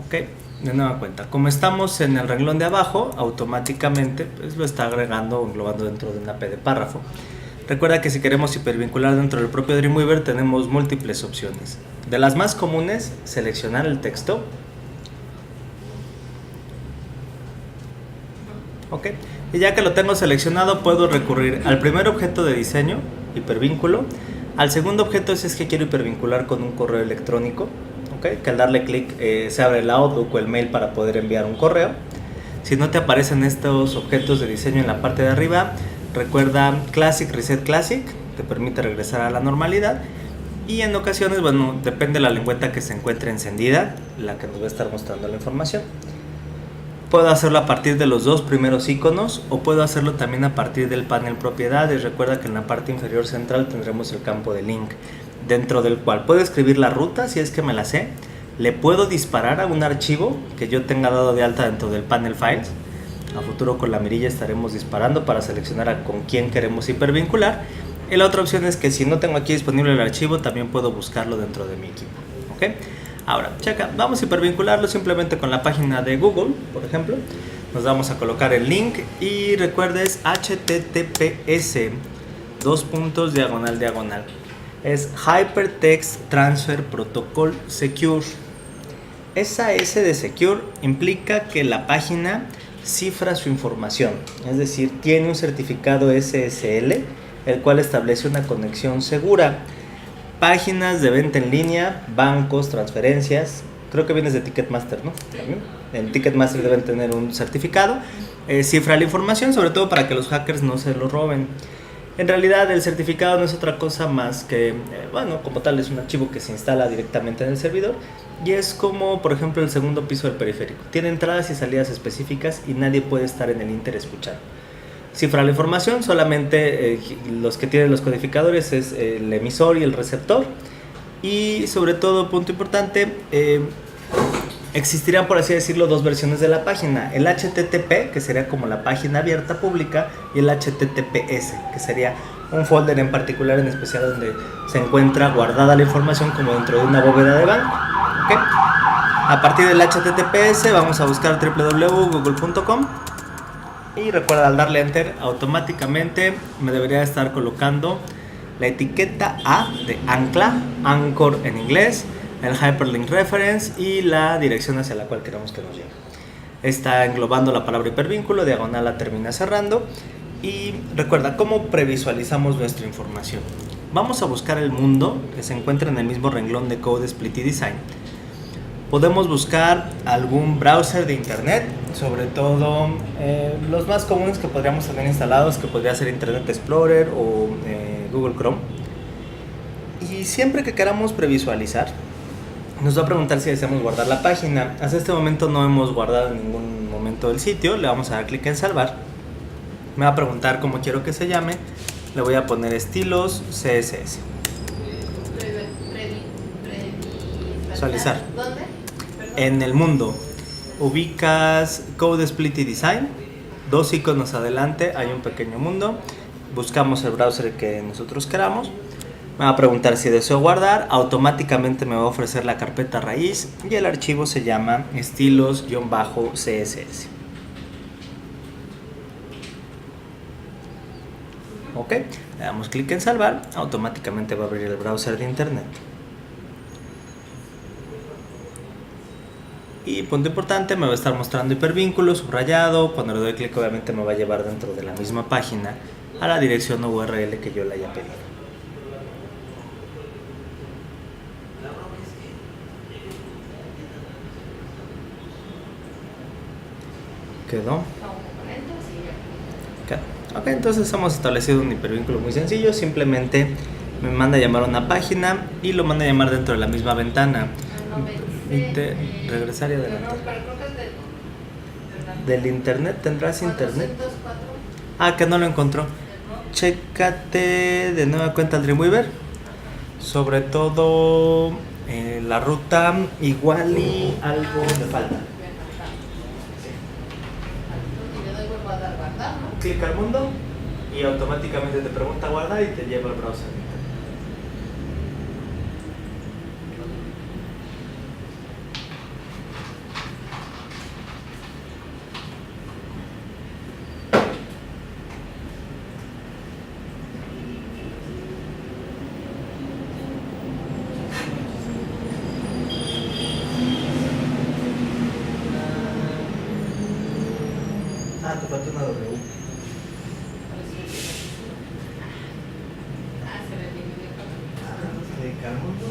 Ok, de nueva cuenta, como estamos en el renglón de abajo, automáticamente pues, lo está agregando o englobando dentro de una P de párrafo. Recuerda que si queremos hipervincular dentro del propio Dreamweaver tenemos múltiples opciones. De las más comunes, seleccionar el texto. Ok, y ya que lo tengo seleccionado puedo recurrir al primer objeto de diseño, hipervínculo. Al segundo objeto si es que quiero hipervincular con un correo electrónico, okay, que al darle clic se abre el Outlook o el mail para poder enviar un correo. Si no te aparecen estos objetos de diseño en la parte de arriba, recuerda Classic Reset Classic, te permite regresar a la normalidad. Y en ocasiones, bueno, depende de la lengüeta que se encuentre encendida, la que nos va a estar mostrando la información. Puedo hacerlo a partir de los 2 primeros iconos o puedo hacerlo también a partir del panel propiedades. Recuerda que en la parte inferior central tendremos el campo de link, dentro del cual puedo escribir la ruta si es que me la sé. Le puedo disparar a un archivo que yo tenga dado de alta dentro del panel files. A futuro con la mirilla estaremos disparando para seleccionar a con quién queremos hipervincular. Y la otra opción es que si no tengo aquí disponible el archivo, también puedo buscarlo dentro de mi equipo. ¿Okay? Ahora, checa, vamos a hipervincularlo simplemente con la página de Google, por ejemplo. Nos vamos a colocar el link y recuerdes HTTPS //. Es Hypertext Transfer Protocol Secure. Esa S de Secure implica que la página cifra su información, es decir, tiene un certificado SSL, el cual establece una conexión segura. Páginas de venta en línea, bancos, transferencias, creo que vienes de Ticketmaster, ¿no? También. En Ticketmaster deben tener un certificado, cifra la información, sobre todo para que los hackers no se lo roben. En realidad el certificado no es otra cosa más que, bueno, como tal es un archivo que se instala directamente en el servidor y es como, por ejemplo, el segundo piso del periférico. Tiene entradas y salidas específicas y nadie puede estar en el Inter escuchando. Cifra la información, solamente los que tienen los codificadores es el emisor y el receptor. Y sobre todo, punto importante, existirán, por así decirlo, 2 versiones de la página. El HTTP, que sería como la página abierta pública, y el HTTPS, que sería un folder en particular, en especial donde se encuentra guardada la información como dentro de una bóveda de banco. ¿Okay? A partir del HTTPS vamos a buscar www.google.com y recuerda, al darle enter automáticamente me debería estar colocando la etiqueta A de ancla, anchor en inglés, el hyperlink reference y la dirección hacia la cual queremos que nos lleve. Está englobando la palabra hipervínculo, diagonal la termina cerrando. Y recuerda, ¿cómo previsualizamos nuestra información? Vamos a buscar el mundo que se encuentra en el mismo renglón de Code, Split y Design. Podemos buscar algún browser de internet, sobre todo los más comunes que podríamos tener instalados, que podría ser Internet Explorer o Google Chrome. Y siempre que queramos previsualizar, nos va a preguntar si deseamos guardar la página. Hasta este momento no hemos guardado en ningún momento del sitio. Le vamos a dar clic en salvar. Me va a preguntar cómo quiero que se llame. Le voy a poner estilos CSS. Visualizar. ¿Dónde? En el mundo ubicas Code, Split y Design. 2 iconos adelante hay un pequeño mundo. Buscamos el browser que nosotros queramos. Me va a preguntar si deseo guardar. Automáticamente me va a ofrecer la carpeta raíz y el archivo se llama estilos-css. Ok, le damos clic en salvar. Automáticamente va a abrir el browser de internet. Y punto importante, me va a estar mostrando hipervínculo subrayado. Cuando le doy clic obviamente me va a llevar dentro de la misma página a la dirección URL que yo le haya pedido. ¿Quedó? Quedó. Ok, entonces hemos establecido un hipervínculo muy sencillo. Simplemente me manda a llamar a una página y lo manda a llamar dentro de la misma ventana. Regresar y adelantar. Del internet, ¿tendrás internet? Ah, que no lo encontró. Chécate de nueva cuenta el Dreamweaver. Sobre todo la ruta, igual y algo le falta. Clic al mundo y automáticamente te pregunta guardar y te lleva al browser. Ah, te falta una W. Clic al mundo.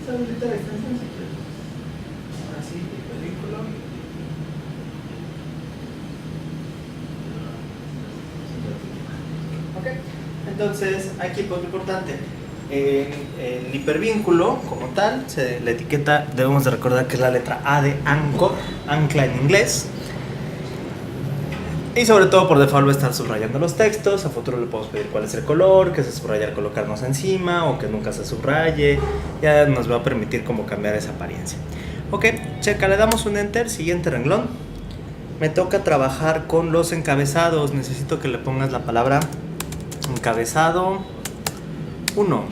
Ahorita la extensión si quieres. Ahora sí, película. Ok, entonces aquí pues lo importante, el hipervínculo como tal, la etiqueta debemos de recordar que es la letra A de anchor, ancla en inglés. Y sobre todo por default va a estar subrayando los textos. A futuro le podemos pedir cuál es el color, que se subraya al colocarnos encima o que nunca se subraye. Ya nos va a permitir como cambiar esa apariencia. Ok, checa, le damos un enter, siguiente renglón. Me toca trabajar con los encabezados. Necesito que le pongas la palabra encabezado 1.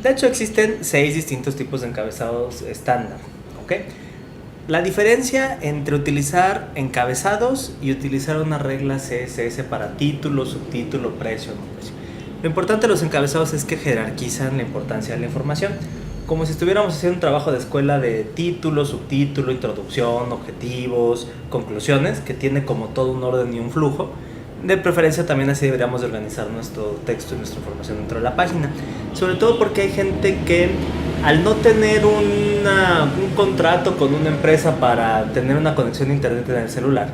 De hecho existen 6 distintos tipos de encabezados estándar. Ok. La diferencia entre utilizar encabezados y utilizar una regla CSS para título, subtítulo, precio, no precio. Lo importante de los encabezados es que jerarquizan la importancia de la información. Como si estuviéramos haciendo un trabajo de escuela de título, subtítulo, introducción, objetivos, conclusiones, que tiene como todo un orden y un flujo. De preferencia también así deberíamos de organizar nuestro texto y nuestra información dentro de la página. Sobre todo porque hay gente que al no tener un contrato con una empresa para tener una conexión a internet en el celular,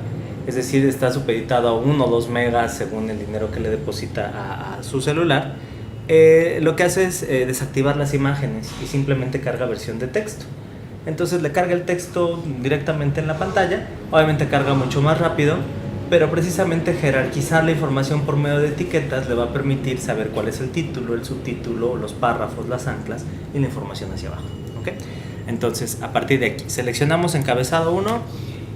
es decir, está supeditado a 1 o 2 megas según el dinero que le deposita a su celular, lo que hace es desactivar las imágenes y simplemente carga versión de texto. Entonces le carga el texto directamente en la pantalla, obviamente carga mucho más rápido pero precisamente jerarquizar la información por medio de etiquetas le va a permitir saber cuál es el título, el subtítulo, los párrafos, las anclas y la información hacia abajo. ¿Okay? Entonces, a partir de aquí, seleccionamos encabezado 1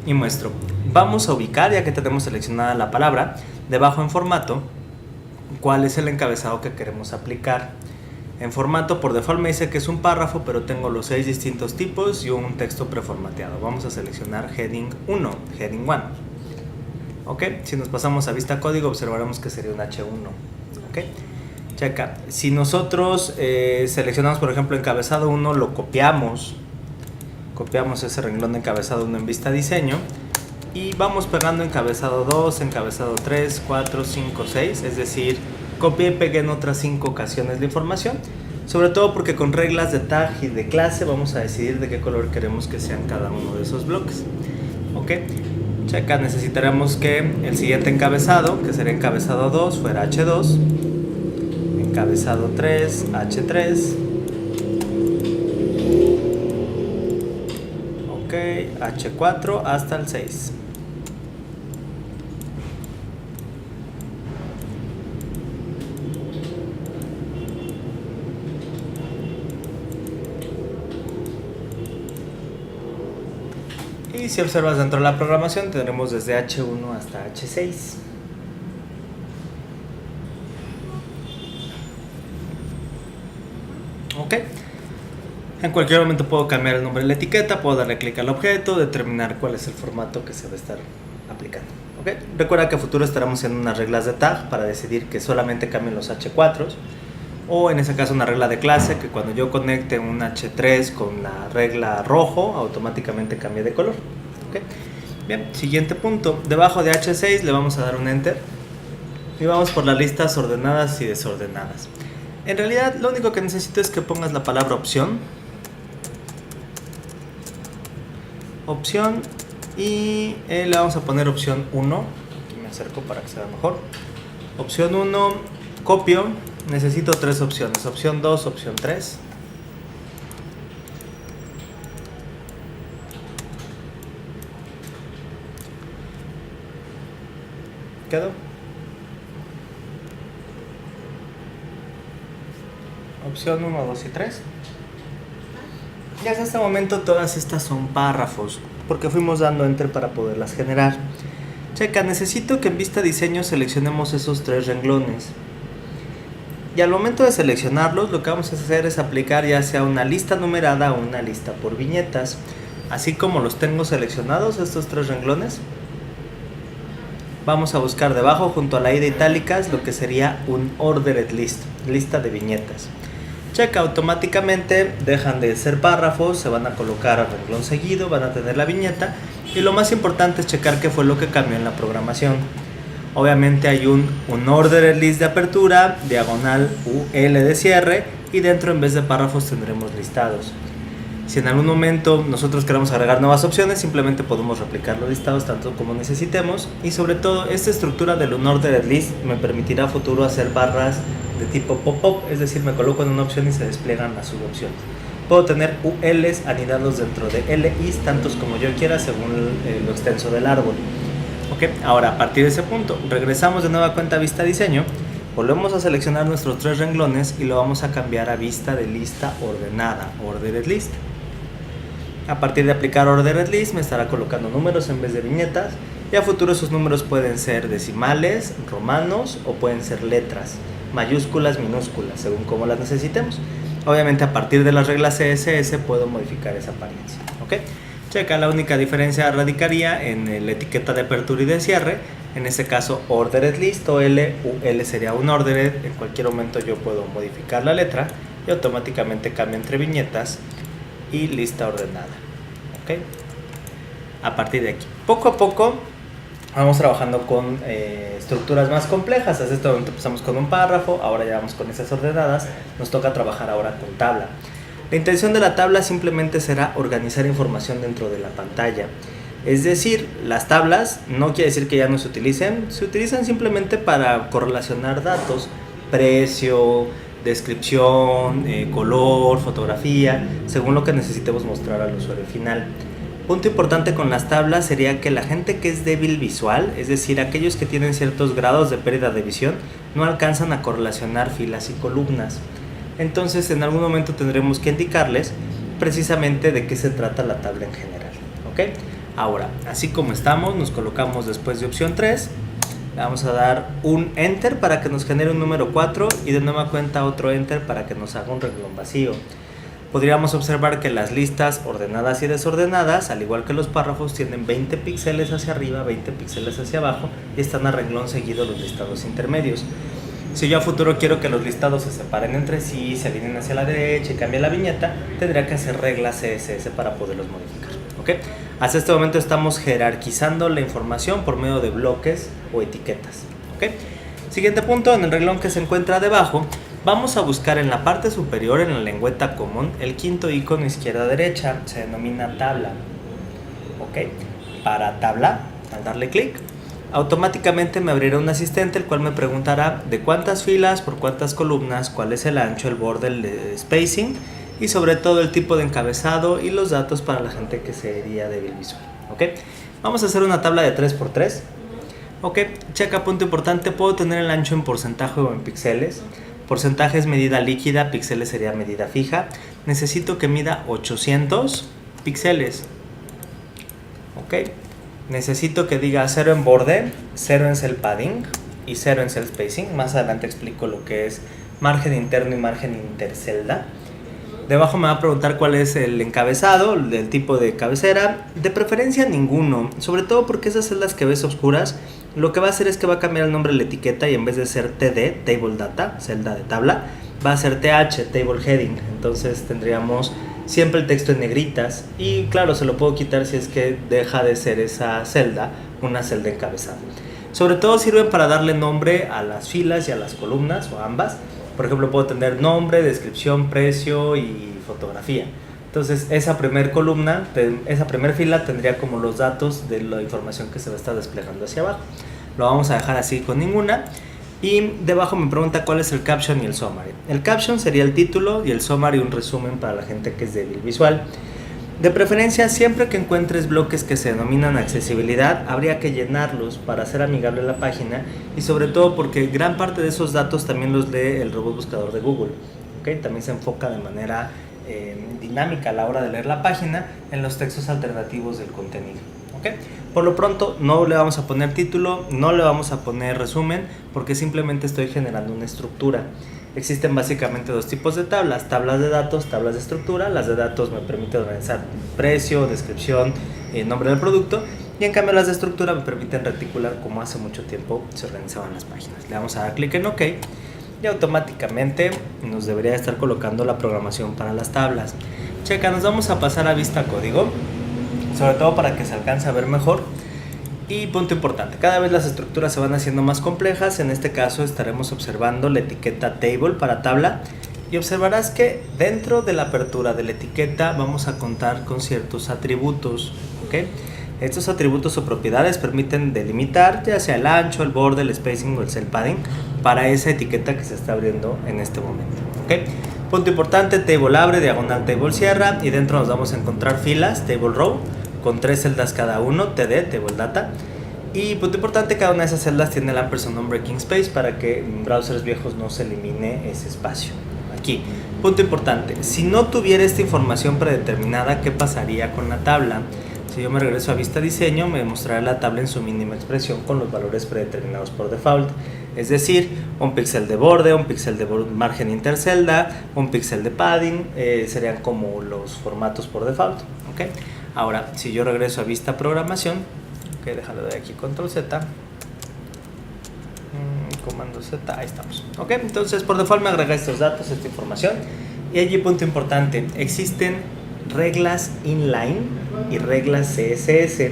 y muestro. Vamos a ubicar, ya que tenemos seleccionada la palabra, debajo en formato, cuál es el encabezado que queremos aplicar. En formato, por default me dice que es un párrafo, pero tengo los 6 distintos tipos y un texto preformateado. Vamos a seleccionar Heading 1, Heading 1. ¿Ok? Si nos pasamos a vista código, observaremos que sería un H1. ¿Ok? Checa. Si nosotros seleccionamos, por ejemplo, encabezado 1, lo copiamos ese renglón de encabezado 1 en vista diseño y vamos pegando encabezado 2, encabezado 3, 4, 5, 6, es decir, copié y pegué en otras 5 ocasiones la información, sobre todo porque con reglas de tag y de clase vamos a decidir de qué color queremos que sean cada uno de esos bloques. ¿Ok? Checa, necesitaremos que el siguiente encabezado, que sería encabezado 2, fuera H2, encabezado 3, H3, ok, H4 hasta el 6. Y si observas dentro de la programación tendremos desde H1 hasta H6. Ok. En cualquier momento puedo cambiar el nombre de la etiqueta, puedo darle clic al objeto, determinar cuál es el formato que se va a estar aplicando. ¿Okay? Recuerda que a futuro estaremos haciendo unas reglas de tag para decidir que solamente cambien los H4s, o en ese caso una regla de clase que cuando yo conecte un H3 con la regla rojo automáticamente cambie de color. ¿Okay? Bien, siguiente punto, debajo de H6 le vamos a dar un enter y vamos por las listas ordenadas y desordenadas. En realidad lo único que necesito es que pongas la palabra opción y le vamos a poner opción 1. Aquí me acerco para que se vea mejor. Opción 1, copio. Necesito 3 opciones, opción 2, opción 3. ¿Quedó? Opción 1, 2 y 3. Y hasta este momento todas estas son párrafos, porque fuimos dando enter para poderlas generar. Checa, necesito que en vista diseño seleccionemos esos 3 renglones. Y al momento de seleccionarlos, lo que vamos a hacer es aplicar ya sea una lista numerada o una lista por viñetas. Así como los tengo seleccionados, estos 3 renglones, vamos a buscar debajo junto a la i de itálicas lo que sería un ordered list, lista de viñetas. Checa, automáticamente dejan de ser párrafos, se van a colocar al renglón seguido, van a tener la viñeta y lo más importante es checar qué fue lo que cambió en la programación. Obviamente hay un ordered list de apertura, diagonal UL de cierre y dentro en vez de párrafos tendremos listados. Si en algún momento nosotros queremos agregar nuevas opciones, simplemente podemos replicar los listados tanto como necesitemos y sobre todo esta estructura del unordered list me permitirá a futuro hacer barras de tipo pop-up, es decir, me coloco en una opción y se despliegan las subopciones. Puedo tener ULs anidados dentro de LIs tantos como yo quiera según lo extenso del árbol. Okay. Ahora, a partir de ese punto, regresamos de nueva cuenta a vista diseño, volvemos a seleccionar nuestros 3 renglones y lo vamos a cambiar a vista de lista ordenada, ordered list. A partir de aplicar ordered list me estará colocando números en vez de viñetas y a futuro esos números pueden ser decimales, romanos o pueden ser letras, mayúsculas, minúsculas, según como las necesitemos. Obviamente a partir de las reglas CSS puedo modificar esa apariencia. ¿Okay? Checa, la única diferencia radicaría en la etiqueta de apertura y de cierre. En este caso ordered list o L, UL sería un ordered. En cualquier momento yo puedo modificar la letra y automáticamente cambia entre viñetas y lista ordenada. ¿Okay? A partir de aquí, poco a poco vamos trabajando con estructuras más complejas. Hasta este momento empezamos con un párrafo, ahora ya vamos con esas ordenadas. Nos toca trabajar ahora con tabla. La intención de la tabla simplemente será organizar información dentro de la pantalla. Es decir, las tablas no quiere decir que ya no se utilizan simplemente para correlacionar datos, precio, descripción, color, fotografía, según lo que necesitemos mostrar al usuario final. Punto importante con las tablas sería que la gente que es débil visual, es decir, aquellos que tienen ciertos grados de pérdida de visión, no alcanzan a correlacionar filas y columnas. Entonces, en algún momento tendremos que indicarles precisamente de qué se trata la tabla en general. ¿Ok? Ahora, así como estamos, nos colocamos después de opción 3. Le vamos a dar un Enter para que nos genere un número 4 y de nueva cuenta otro Enter para que nos haga un renglón vacío. Podríamos observar que las listas ordenadas y desordenadas, al igual que los párrafos, tienen 20 píxeles hacia arriba, 20 píxeles hacia abajo y están a renglón seguido los listados intermedios. Si yo a futuro quiero que los listados se separen entre sí, se alineen hacia la derecha y cambie la viñeta, tendría que hacer reglas CSS para poderlos modificar. ¿Ok? Hasta este momento estamos jerarquizando la información por medio de bloques o etiquetas. ¿Ok? Siguiente punto, en el renglón que se encuentra debajo, vamos a buscar en la parte superior, en la lengüeta común, el quinto icono izquierda-derecha, se denomina tabla. ¿Ok? Para tabla, al darle clic, automáticamente me abrirá un asistente el cual me preguntará de cuántas filas, por cuántas columnas, cuál es el ancho, el borde, el spacing y sobre todo el tipo de encabezado y los datos para la gente que sería débil visual. ¿Ok? Vamos a hacer una tabla de 3x3. Ok, checa, punto importante, puedo tener el ancho en porcentaje o en píxeles. Porcentaje es medida líquida, píxeles sería medida fija. Necesito que mida 800 píxeles. Ok, necesito que diga 0 en borde, 0 en cell padding y 0 en cell spacing. Más adelante explico lo que es margen interno y margen intercelda. Debajo me va a preguntar cuál es el encabezado, el tipo de cabecera. De preferencia ninguno, sobre todo porque esas celdas que ves oscuras, lo que va a hacer es que va a cambiar el nombre de la etiqueta y en vez de ser TD, Table Data, celda de tabla, va a ser TH, Table Heading. Entonces tendríamos siempre el texto en negritas y claro, se lo puedo quitar si es que deja de ser esa celda una celda encabezada. Sobre todo sirven para darle nombre a las filas y a las columnas o ambas. Por ejemplo, puedo tener nombre, descripción, precio y fotografía. Entonces, esa primer columna, esa primer fila tendría como los datos de la información que se va a estar desplegando hacia abajo. Lo vamos a dejar así con ninguna. Y debajo me pregunta cuál es el caption y el summary. El caption sería el título y el summary un resumen para la gente que es débil visual. De preferencia, siempre que encuentres bloques que se denominan accesibilidad, habría que llenarlos para hacer amigable la página y sobre todo porque gran parte de esos datos también los lee el robot buscador de Google. ¿Okay? También se enfoca de manera dinámica a la hora de leer la página en los textos alternativos del contenido. ¿Okay? Por lo pronto no le vamos a poner título, no le vamos a poner resumen porque simplemente estoy generando una estructura. Existen básicamente dos tipos de tablas, tablas de datos, tablas de estructura. Las de datos me permiten organizar precio, descripción, nombre del producto, y en cambio las de estructura me permiten reticular como hace mucho tiempo se organizaban las páginas. Le vamos a dar clic en OK y automáticamente nos debería estar colocando la programación para las tablas. Checa, nos vamos a pasar a vista código, sobre todo para que se alcance a ver mejor. Y punto importante, cada vez las estructuras se van haciendo más complejas. En este caso estaremos observando la etiqueta table para tabla y observarás que dentro de la apertura de la etiqueta vamos a contar con ciertos atributos. ¿Okay? Estos atributos o propiedades permiten delimitar ya sea el ancho, el borde, el spacing o el cell padding para esa etiqueta que se está abriendo en este momento. ¿Okay? Punto importante, table abre, diagonal table cierra y dentro nos vamos a encontrar filas, table row, con 3 celdas cada uno, TD, Table Data. Y punto importante, cada una de esas celdas tiene el ampersand non-breaking space para que en browsers viejos no se elimine ese espacio. Aquí, punto importante, si no tuviera esta información predeterminada, ¿qué pasaría con la tabla? Si yo me regreso a vista diseño, me mostrará la tabla en su mínima expresión con los valores predeterminados por default. Es decir, un píxel de borde, un píxel de margen intercelda, un píxel de padding, serían como los formatos por default. ¿Okay? Ahora, si yo regreso a vista programación, ok, déjalo de aquí, control Z, comando Z, ahí estamos. Ok, entonces por default me agrega estos datos, esta información. Y allí, punto importante, existen reglas inline y reglas CSS.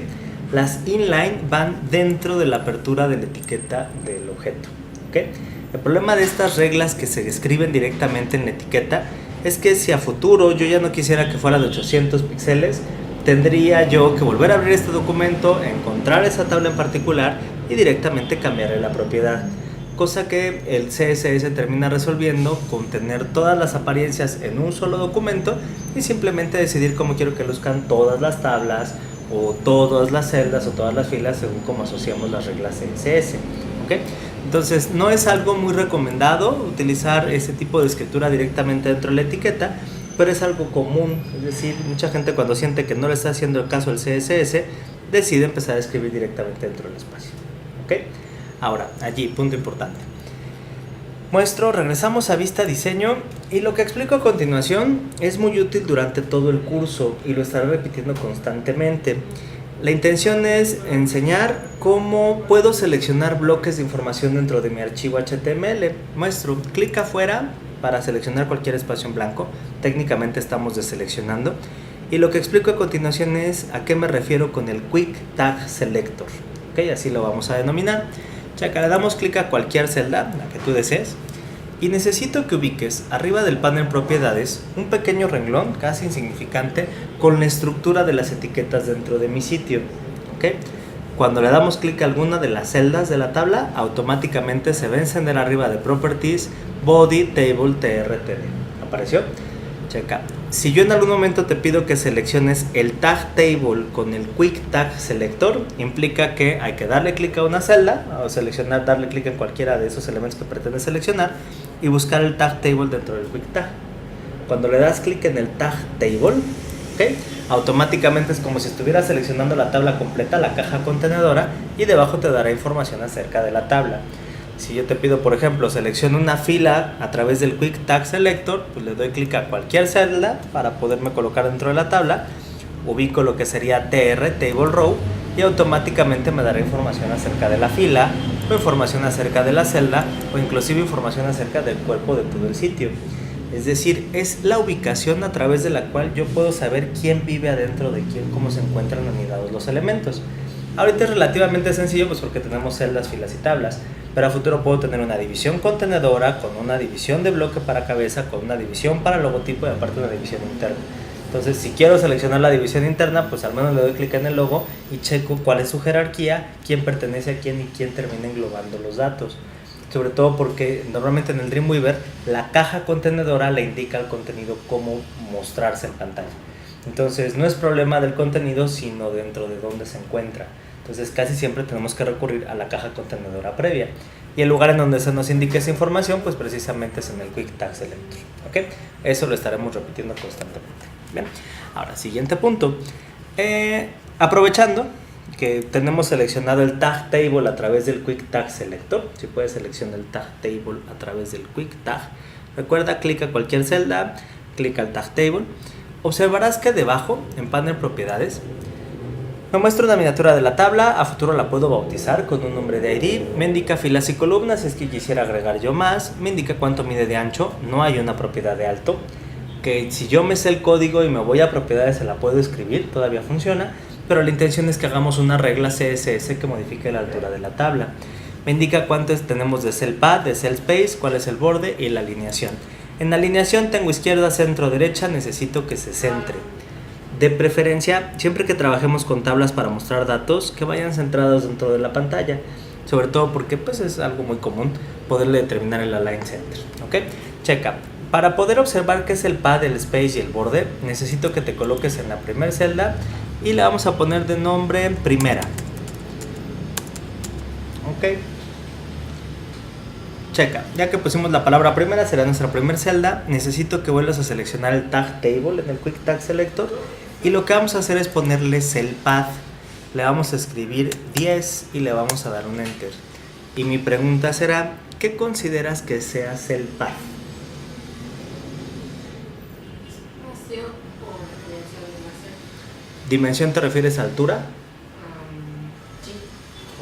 Las inline van dentro de la apertura de la etiqueta del objeto. ¿Okay? El problema de estas reglas que se escriben directamente en la etiqueta es que si a futuro yo ya no quisiera que fuera de 800 píxeles, tendría yo que volver a abrir este documento, encontrar esa tabla en particular y directamente cambiarle la propiedad. cosa que el CSS termina resolviendo con tener todas las apariencias en un solo documento y simplemente decidir cómo quiero que luzcan todas las tablas o todas las celdas o todas las filas según como asociamos las reglas CSS. ¿Okay? Entonces no es algo muy recomendado utilizar ese tipo de escritura directamente dentro de la etiqueta, pero es algo común. Es decir, mucha gente cuando siente que no le está haciendo el caso al CSS decide empezar a escribir directamente dentro del espacio. ¿Okay? Ahora, allí, punto importante. Regresamos a vista diseño y lo que explico a continuación es muy útil durante todo el curso y lo estaré repitiendo constantemente. La intención es enseñar cómo puedo seleccionar bloques de información dentro de mi archivo HTML. Muestro, clic afuera para seleccionar cualquier espacio en blanco. Técnicamente estamos deseleccionando. Y lo que explico a continuación es a qué me refiero con el Quick Tag Selector. ¿Okay? Así lo vamos a denominar. Checa, le damos clic a cualquier celda, la que tú desees. Y necesito que ubiques arriba del panel propiedades un pequeño renglón, casi insignificante, con la estructura de las etiquetas dentro de mi sitio. ¿Okay? Cuando le damos clic a alguna de las celdas de la tabla, automáticamente se va a encender arriba de Properties, Body, Table, TRTD. ¿Apareció? Checa. Si yo en algún momento te pido que selecciones el Tag Table con el Quick Tag Selector, implica que hay que darle clic a una celda o seleccionar, darle clic en cualquiera de esos elementos que pretendes seleccionar y buscar el Tag Table dentro del Quick Tag. Cuando le das clic en el Tag Table, ¿okay? Automáticamente es como si estuvieras seleccionando la tabla completa, la caja contenedora, y debajo te dará información acerca de la tabla. Si yo te pido, por ejemplo, selecciona una fila a través del Quick Tag Selector, pues le doy clic a cualquier celda para poderme colocar dentro de la tabla, ubico lo que sería TR, Table Row, y automáticamente me dará información acerca de la fila, o información acerca de la celda, o inclusive información acerca del cuerpo de todo el sitio. Es decir, es la ubicación a través de la cual yo puedo saber quién vive adentro de quién, cómo se encuentran anidados los elementos. Ahorita es relativamente sencillo, pues porque tenemos celdas, filas y tablas, pero a futuro puedo tener una división contenedora, con una división de bloque para cabeza, con una división para logotipo y aparte una división interna. Entonces, si quiero seleccionar la división interna, pues al menos le doy clic en el logo y checo cuál es su jerarquía, quién pertenece a quién y quién termina englobando los datos. Sobre todo porque normalmente en el Dreamweaver la caja contenedora le indica al contenido cómo mostrarse en pantalla. Entonces no es problema del contenido, sino dentro de dónde se encuentra. Entonces casi siempre tenemos que recurrir a la caja contenedora previa. Y el lugar en donde se nos indique esa información, pues precisamente es en el Quick Tag Selector. ¿Okay? Eso lo estaremos repitiendo constantemente. Bien. Ahora, siguiente punto. Aprovechando que tenemos seleccionado el Tag Table a través del Quick Tag Selector, si puedes seleccionar el Tag Table a través del Quick Tag, recuerda, clic a cualquier celda, clic al Tag Table. Observarás que debajo, en panel propiedades, me muestra una miniatura de la tabla. A futuro la puedo bautizar con un nombre de ID, me indica filas y columnas, si es que quisiera agregar yo más, me indica cuánto mide de ancho, no hay una propiedad de alto, que si yo me sé el código y me voy a propiedades se la puedo escribir, todavía funciona, pero la intención es que hagamos una regla CSS que modifique la altura de la tabla. Me indica cuántos tenemos de cell path, de cell space, cuál es el borde y la alineación. En la alineación tengo izquierda, centro, derecha, necesito que se centre. De preferencia, siempre que trabajemos con tablas para mostrar datos, que vayan centrados dentro de la pantalla. Sobre todo porque pues, es algo muy común poderle determinar el align center. ¿Okay? Checa. Para poder observar qué es el path, el space y el borde, necesito que te coloques en la primera celda y le vamos a poner de nombre primera. Ok. Checa, ya que pusimos la palabra primera, será nuestra primera celda. Necesito que vuelvas a seleccionar el Tag Table en el Quick Tag Selector y lo que vamos a hacer es ponerle cell path. Le vamos a escribir 10 y le vamos a dar un enter. Y mi pregunta será, ¿qué consideras que sea cell path? ¿Dimensión te refieres a altura? Sí.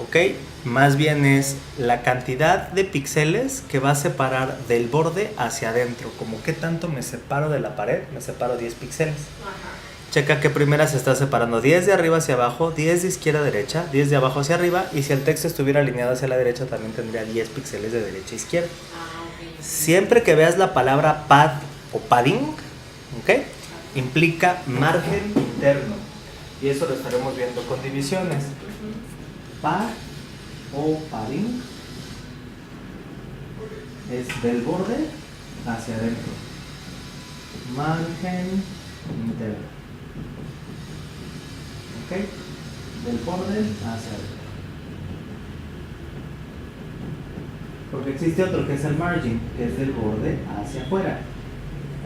Ok, más bien es la cantidad de píxeles que va a separar del borde hacia adentro. Como qué tanto me separo de la pared, me separo 10 píxeles. Ajá. Checa que primera se está separando 10 de arriba hacia abajo, 10 de izquierda a derecha, 10 de abajo hacia arriba, y si el texto estuviera alineado hacia la derecha también tendría 10 píxeles de derecha a izquierda. Okay. Siempre que veas la palabra pad o padding, ¿okay? Implica margen interno. Y eso lo estaremos viendo con divisiones. Pad o padding es del borde hacia adentro. Margen interno. ¿Ok? Del borde hacia adentro. Porque existe otro que es el margin, que es del borde hacia afuera.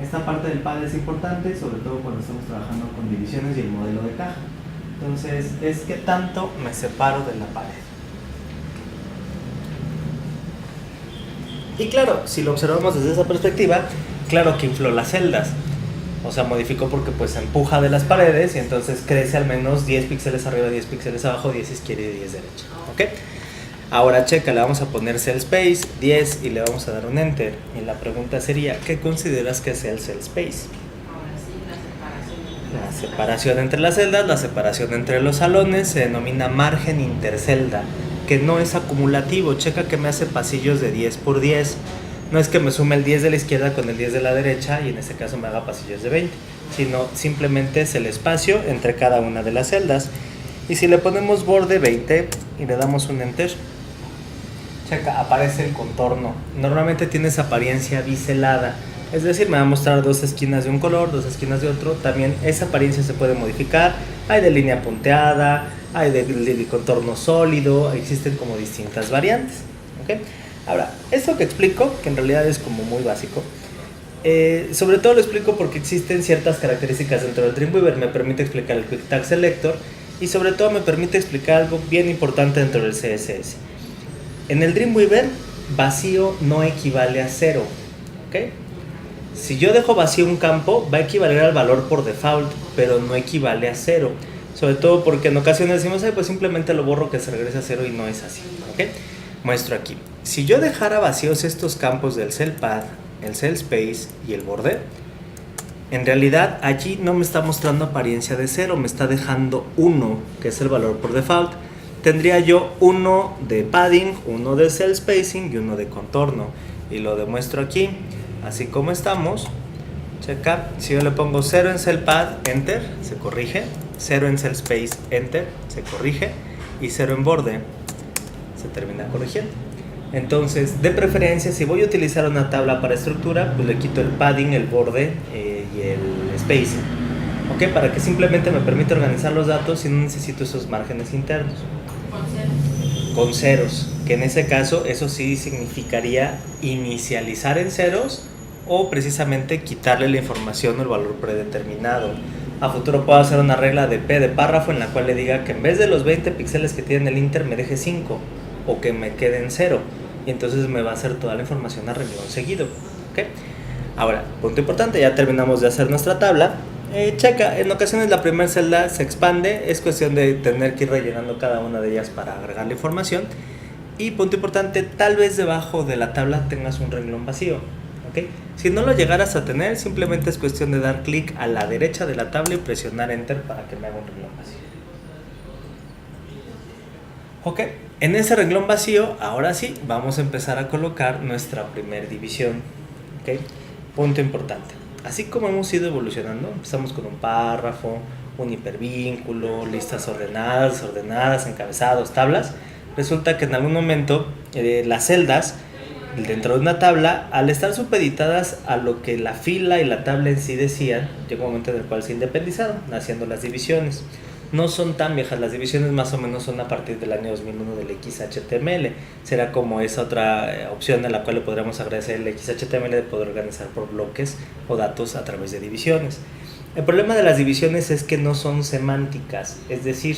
Esta parte del pad es importante, sobre todo cuando estamos trabajando con divisiones y el modelo de caja. Entonces, es que tanto me separo de la pared. Y claro, si lo observamos desde esa perspectiva, claro que infló las celdas. O sea, modificó porque pues empuja de las paredes y entonces crece al menos 10 píxeles arriba, 10 píxeles abajo, 10 izquierda y 10 derecha. ¿Ok? Ahora checa, le vamos a poner cell space 10 y le vamos a dar un enter. Y la pregunta sería, ¿qué consideras que sea el cell space? Ahora sí, la separación. La separación entre las celdas, la separación entre los salones se denomina margen intercelda, que no es acumulativo. Checa que me hace pasillos de 10 por 10. No es que me sume el 10 de la izquierda con el 10 de la derecha y en este caso me haga pasillos de 20, sino simplemente es el espacio entre cada una de las celdas. Y si le ponemos borde 20 y le damos un enter, checa, aparece el contorno. Normalmente tiene esa apariencia biselada, es decir, me va a mostrar dos esquinas de un color, dos esquinas de otro. También esa apariencia se puede modificar. Hay de línea punteada, hay de contorno sólido, existen como distintas variantes. ¿Okay? Ahora, esto que explico, que en realidad es como muy básico, sobre todo lo explico porque existen ciertas características dentro del Dreamweaver. Me permite explicar el Quick Tag Selector y sobre todo me permite explicar algo bien importante dentro del CSS. En el Dreamweaver, vacío no equivale a 0, ¿ok? Si yo dejo vacío un campo, va a equivaler al valor por default, pero no equivale a 0. Sobre todo porque en ocasiones decimos, pues simplemente lo borro que se regrese a 0 y no es así, ¿ok? Muestro aquí. Si yo dejara vacíos estos campos del cell path, el cell space y el borde, en realidad allí no me está mostrando apariencia de 0, me está dejando 1, que es el valor por default. Tendría yo 1 de padding, 1 de cell spacing y 1 de contorno. Y lo demuestro aquí, así como estamos. Checa, si yo le pongo 0 en cell pad, enter, se corrige. 0 en cell space, enter, se corrige. Y 0 en borde, se termina corrigiendo. Entonces, de preferencia, si voy a utilizar una tabla para estructura, pues le quito el padding, el borde y el spacing. ¿Ok? Para que simplemente me permita organizar los datos y no necesito esos márgenes internos. Con ceros. Con ceros, que en ese caso eso sí significaría inicializar en ceros o precisamente quitarle la información o el valor predeterminado. A futuro puedo hacer una regla de P de párrafo en la cual le diga que en vez de los 20 píxeles que tiene el inter me deje 5 o que me quede en 0 y entonces me va a hacer toda la información a renglón seguido. ¿Okay? Ahora, punto importante, ya terminamos de hacer nuestra tabla. Checa, en ocasiones la primera celda se expande, es cuestión de tener que ir rellenando cada una de ellas para agregar la información. Y punto importante, tal vez debajo de la tabla tengas un renglón vacío. ¿Okay? Si no lo llegaras a tener, simplemente es cuestión de dar clic a la derecha de la tabla y presionar enter para que me haga un renglón vacío. Ok, en ese renglón vacío, ahora sí, vamos a empezar a colocar nuestra primer división. ¿Okay? Punto importante. Así como hemos ido evolucionando, empezamos con un párrafo, un hipervínculo, listas ordenadas, desordenadas, encabezados, tablas. Resulta que en algún momento las celdas dentro de una tabla, al estar supeditadas a lo que la fila y la tabla en sí decían, llegó un momento en el cual se independizaron, haciendo las divisiones. No son tan viejas, las divisiones más o menos son a partir del año 2001 del XHTML. Será como esa otra opción a la cual le podríamos agradecer el XHTML de poder organizar por bloques o datos a través de divisiones. El problema de las divisiones es que no son semánticas, es decir,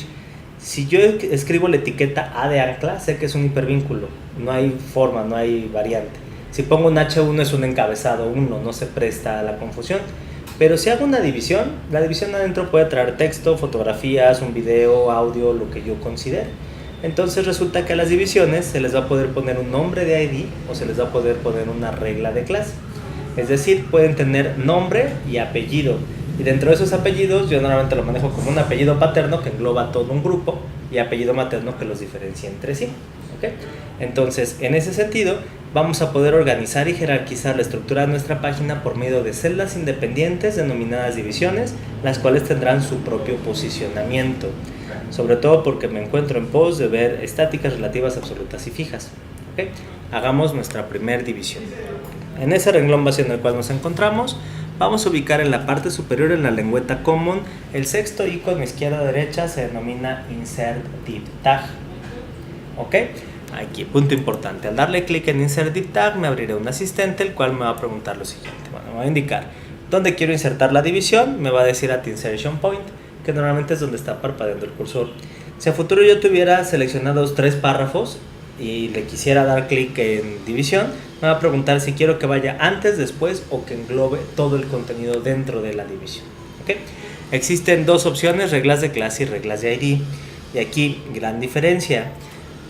si yo escribo la etiqueta A de ancla, sé que es un hipervínculo, no hay forma, no hay variante. Si pongo un H1 es un encabezado 1, no se presta a la confusión. Pero si hago una división, la división adentro puede traer texto, fotografías, un video, audio, lo que yo considere. Entonces resulta que a las divisiones se les va a poder poner un nombre de ID o se les va a poder poner una regla de clase. Es decir, pueden tener nombre y apellido. Y dentro de esos apellidos yo normalmente lo manejo como un apellido paterno que engloba todo un grupo y apellido materno que los diferencia entre sí. ¿Okay? Entonces, en ese sentido, vamos a poder organizar y jerarquizar la estructura de nuestra página por medio de celdas independientes denominadas divisiones, las cuales tendrán su propio posicionamiento. Sobre todo porque me encuentro en pos de ver estáticas relativas absolutas y fijas. ¿Ok? Hagamos nuestra primera división. En ese renglón vacío en el cual nos encontramos, vamos a ubicar en la parte superior, en la lengüeta common, el sexto icono izquierda a derecha se denomina Insert Div Tag. ¿Ok? Aquí, punto importante. Al darle clic en Insert Div Tag, me abrirá un asistente, el cual me va a preguntar lo siguiente. Bueno, me va a indicar dónde quiero insertar la división, me va a decir at Insertion Point, que normalmente es donde está parpadeando el cursor. Si a futuro yo tuviera seleccionados 3 párrafos y le quisiera dar clic en división, me va a preguntar si quiero que vaya antes, después o que englobe todo el contenido dentro de la división. ¿Okay? Existen 2 opciones, reglas de clase y reglas de ID. Y aquí, gran diferencia.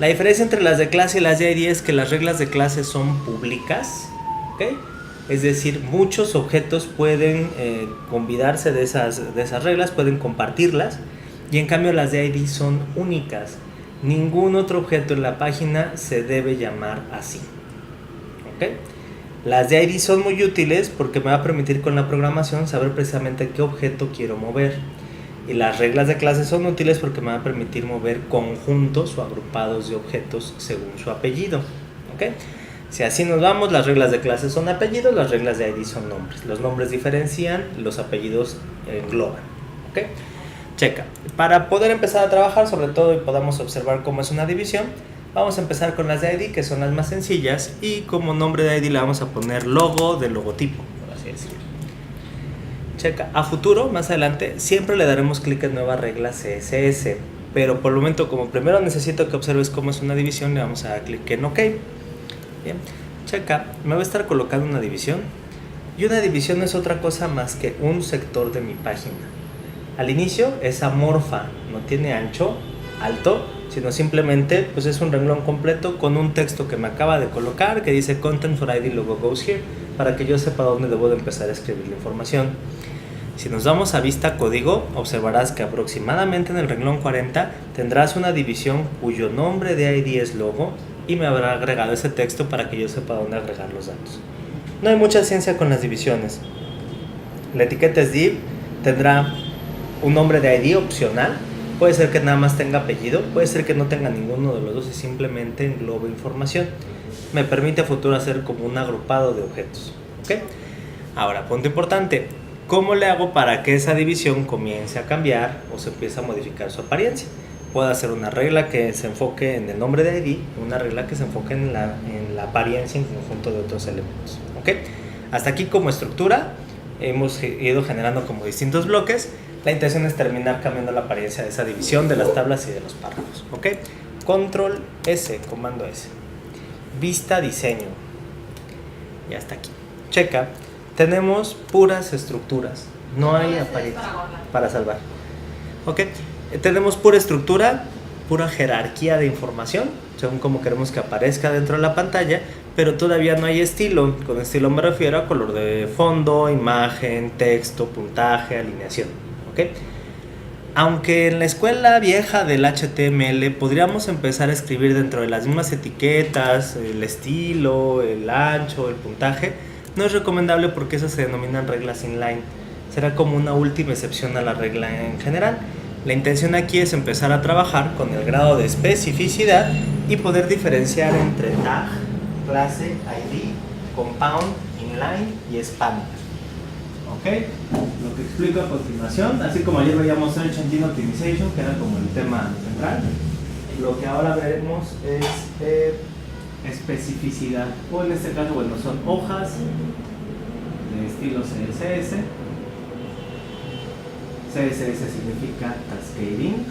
La diferencia entre las de clase y las de ID es que las reglas de clase son públicas. ¿Okay? Es decir, muchos objetos pueden convidarse de esas reglas, pueden compartirlas. Y en cambio las de ID son únicas. Ningún otro objeto en la página se debe llamar así. ¿Ok? Las de ID son muy útiles porque me va a permitir con la programación saber precisamente qué objeto quiero mover. Y las reglas de clase son útiles porque me va a permitir mover conjuntos o agrupados de objetos según su apellido. ¿Ok? Si así nos vamos, las reglas de clase son apellidos, las reglas de ID son nombres. Los nombres diferencian, los apellidos engloban. ¿Ok? Checa. Para poder empezar a trabajar, sobre todo, y podamos observar cómo es una división, vamos a empezar con las de ID, que son las más sencillas, y como nombre de ID le vamos a poner logo de logotipo, por así decirlo. Checa. A futuro, más adelante, siempre le daremos clic en nueva regla CSS, pero por el momento, como primero necesito que observes cómo es una división, le vamos a dar clic en OK. Bien. Checa. Me va a estar colocando una división, y una división no es otra cosa más que un sector de mi página. Al inicio es amorfa, no tiene ancho, alto, sino simplemente pues es un renglón completo con un texto que me acaba de colocar que dice Content for ID logo goes here, para que yo sepa dónde debo de empezar a escribir la información. Si nos vamos a vista código, observarás que aproximadamente en el renglón 40 tendrás una división cuyo nombre de ID es logo y me habrá agregado ese texto para que yo sepa dónde agregar los datos. No hay mucha ciencia con las divisiones. La etiqueta es div, tendrá un nombre de ID opcional, puede ser que nada más tenga apellido, puede ser que no tenga ninguno de los dos y simplemente englobe información. Me permite a futuro hacer como un agrupado de objetos. ¿Okay? Ahora, punto importante, ¿cómo le hago para que esa división comience a cambiar o se empiece a modificar su apariencia? Puedo hacer una regla que se enfoque en el nombre de ID, una regla que se enfoque en la apariencia en conjunto de otros elementos. ¿Okay? Hasta aquí como estructura hemos ido generando como distintos bloques. La intención es terminar cambiando la apariencia de esa división de las tablas y de los párrafos. ¿Ok? Control S, comando S. Vista diseño. Y hasta aquí. Checa. Tenemos puras estructuras. No hay apariencia. Para salvar. ¿Ok? Tenemos pura estructura, pura jerarquía de información, según como queremos que aparezca dentro de la pantalla, pero todavía no hay estilo. Con estilo me refiero a color de fondo, imagen, texto, puntaje, alineación. ¿Okay? Aunque en la escuela vieja del HTML podríamos empezar a escribir dentro de las mismas etiquetas, el estilo, el ancho, el puntaje, no es recomendable porque esas se denominan reglas inline. Será como una última excepción a la regla en general. La intención aquí es empezar a trabajar con el grado de especificidad y poder diferenciar entre tag, clase, ID, compound, inline y span. ¿Ok? Lo que explico a continuación, así como ayer veíamos Search Engine Optimization, que era como el tema central, lo que ahora veremos es especificidad, o en este caso, bueno, son hojas de estilo CSS. CSS significa Cascading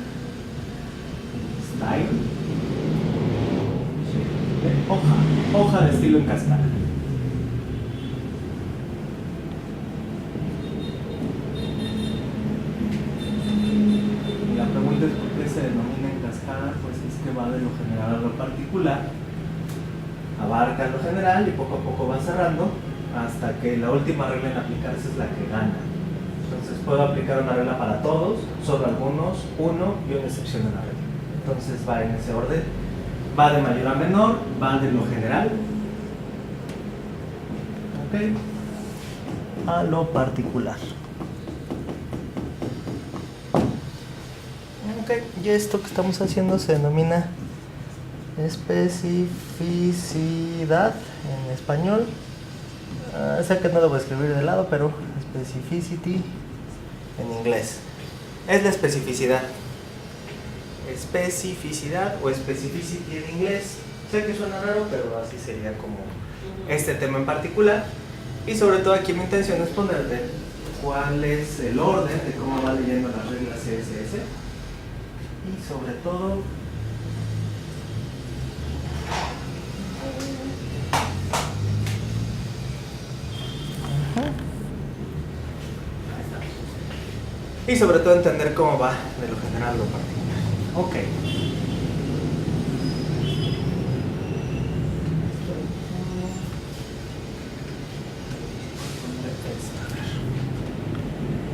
Style, hoja de estilo en cascada. La pregunta es por qué se denomina en cascada, pues es que va de lo general a lo particular, abarca lo general y poco a poco va cerrando hasta que la última regla en aplicarse es la que gana. Entonces puedo aplicar una regla para todos, solo algunos, uno y una excepción en la regla. Entonces va en ese orden, va de mayor a menor, va de lo general, ¿ok?, a lo particular. Ok, y esto que estamos haciendo se denomina Especificidad en español. Sé que no lo voy a escribir de lado, pero specificity en inglés. Es la especificidad. Especificidad o specificity en inglés. Sé que suena raro, pero así sería como este tema en particular. Y sobre todo aquí mi intención es ponerte cuál es el orden de cómo va leyendo las reglas CSS. Y sobre todo entender cómo va de lo general a lo particular. Ok.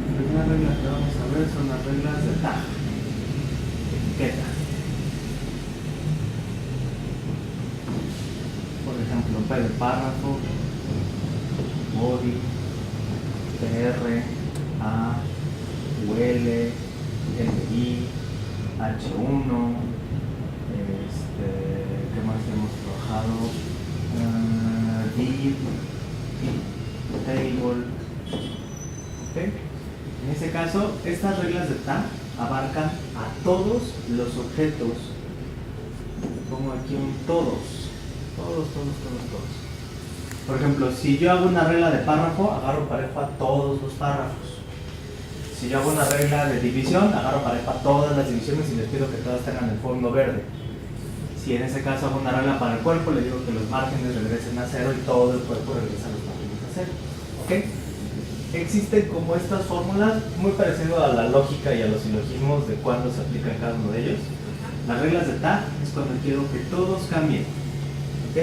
La primera regla que vamos a ver son las reglas de tag, etiqueta. Por ejemplo, P de párrafo, body, PR, A, UL, LI, H1, ¿qué más hemos trabajado? Div, table. ¿Okay? En ese caso, estas reglas de tag abarcan a todos los objetos. Pongo aquí un todos. Todos. Por ejemplo, si yo hago una regla de párrafo, agarro parejo a todos los párrafos. Si yo hago una regla de división, agarro parejo a todas las divisiones y les pido que todas tengan el fondo verde. Si en ese caso hago una regla para el cuerpo, le digo que los márgenes regresen a 0 y todo el cuerpo regresa a los márgenes a 0. ¿Ok? Existen como estas fórmulas, muy parecido a la lógica y a los silogismos de cuándo se aplica cada uno de ellos. Las reglas de tag es cuando quiero que todos cambien. ¿Ok?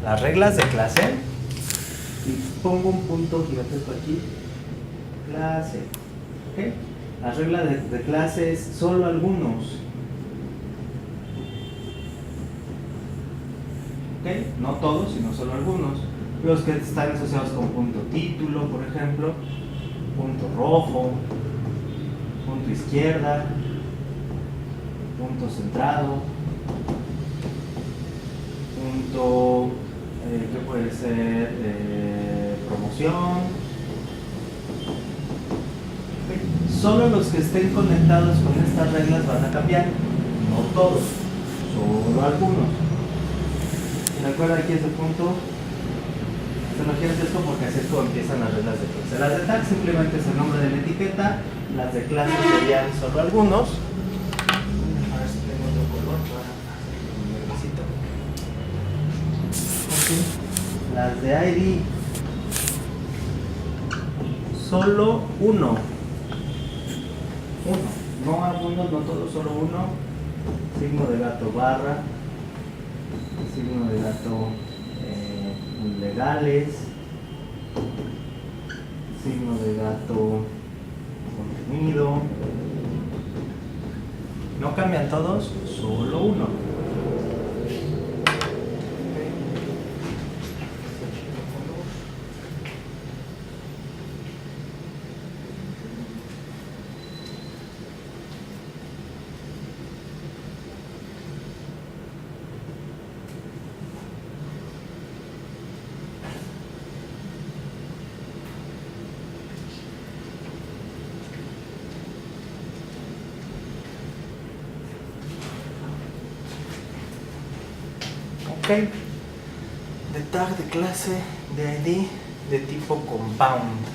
Las reglas de clase, y pongo un punto gigantesco aquí, clase. ¿Ok? Las reglas de clase es solo algunos. ¿Ok? No todos, sino solo algunos. Los que están asociados con punto título, por ejemplo, punto rojo, punto izquierda, punto centrado, punto, ¿qué puede ser? Promoción. ¿Okay? Solo los que estén conectados con estas reglas van a cambiar, no todos, solo algunos. Y recuerda aquí este punto. Se imagínate esto porque así es como empiezan las reglas de clase. Las de tag simplemente es el nombre de la etiqueta, las de clase serían solo algunos. A ver si tengo otro color para hacer un verdecito. Okay. Las de ID, solo uno. No algunos, no todos, solo uno. Signo de gato barra, signo de gato legales, signo de gato contenido. No cambian todos, solo uno. Ok, de tag de clase de ID de tipo compound.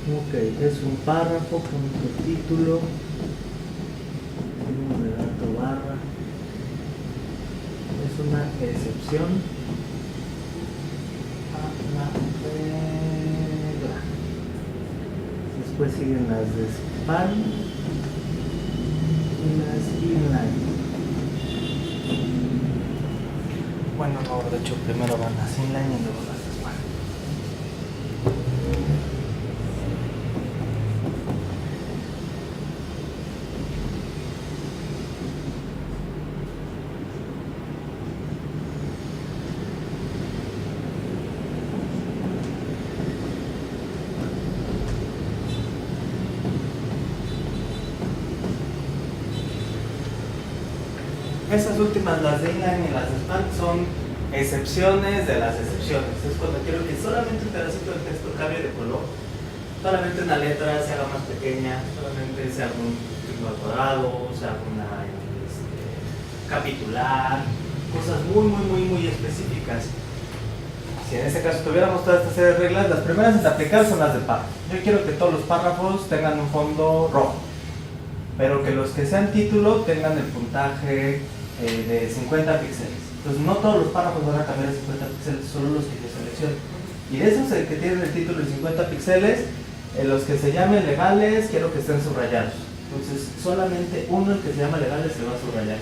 Ok, es un párrafo, punto título, signo de gato barra, es una excepción a la regla. Después siguen las de span y las inline. Bueno, no, de hecho primero van las inline y luego las de span. Esas últimas, las de inline y las de span, son excepciones de las excepciones. Es cuando quiero que solamente un pedacito del texto cambie de color, solamente una letra se haga más pequeña, solamente se haga un signo al cuadrado, se haga una capitular, cosas muy específicas. Si en este caso tuviéramos toda esta serie de reglas, las primeras en aplicar son las de párrafo. Yo quiero que todos los párrafos tengan un fondo rojo, pero que los que sean título tengan el puntaje de 50 píxeles. Entonces no todos los párrafos van a cambiar de 50 píxeles, solo los que yo selecciono. Y de esos que tienen el título de 50 píxeles, los que se llamen legales, quiero que estén subrayados. Entonces solamente uno, el que se llama legales, se va a subrayar.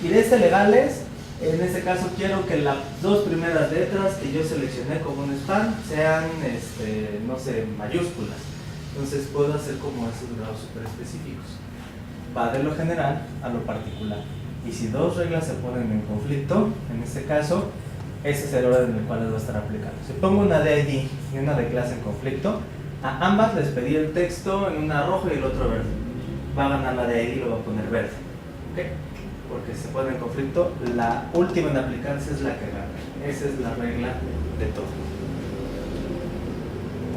Y de este legales, en este caso quiero que las dos primeras letras que yo seleccioné como un span sean, no sé, mayúsculas. Entonces puedo hacer como esos grados súper específicos. Va de lo general a lo particular. Y si dos reglas se ponen en conflicto, en este caso, ese es el orden en el cual les va a estar aplicando. Si pongo una de ID y una de clase en conflicto, a ambas les pedí el texto en una rojo y el otro verde. Va a ganar la de ID y lo va a poner verde. ¿Okay? Porque se pone en conflicto, la última en aplicarse es la que gana. Esa es la regla de todo.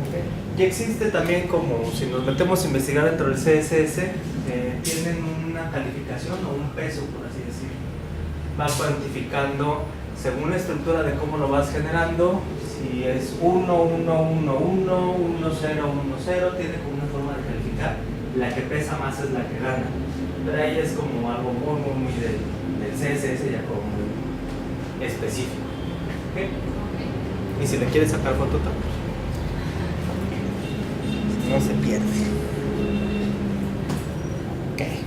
¿Okay? Y existe también, como si nos metemos a investigar dentro del CSS, tienen una calificación o un peso, por así decirlo. Va cuantificando según la estructura de cómo lo vas generando. Si es 1, 1, 1, 1, 1, 0, 1, 0, tiene como una forma de calificar. La que pesa más es la que gana. Pero ahí es como algo muy del CSS, ya como muy específico. ¿Okay? Y si le quieres sacar foto también, no se pierde. Okay.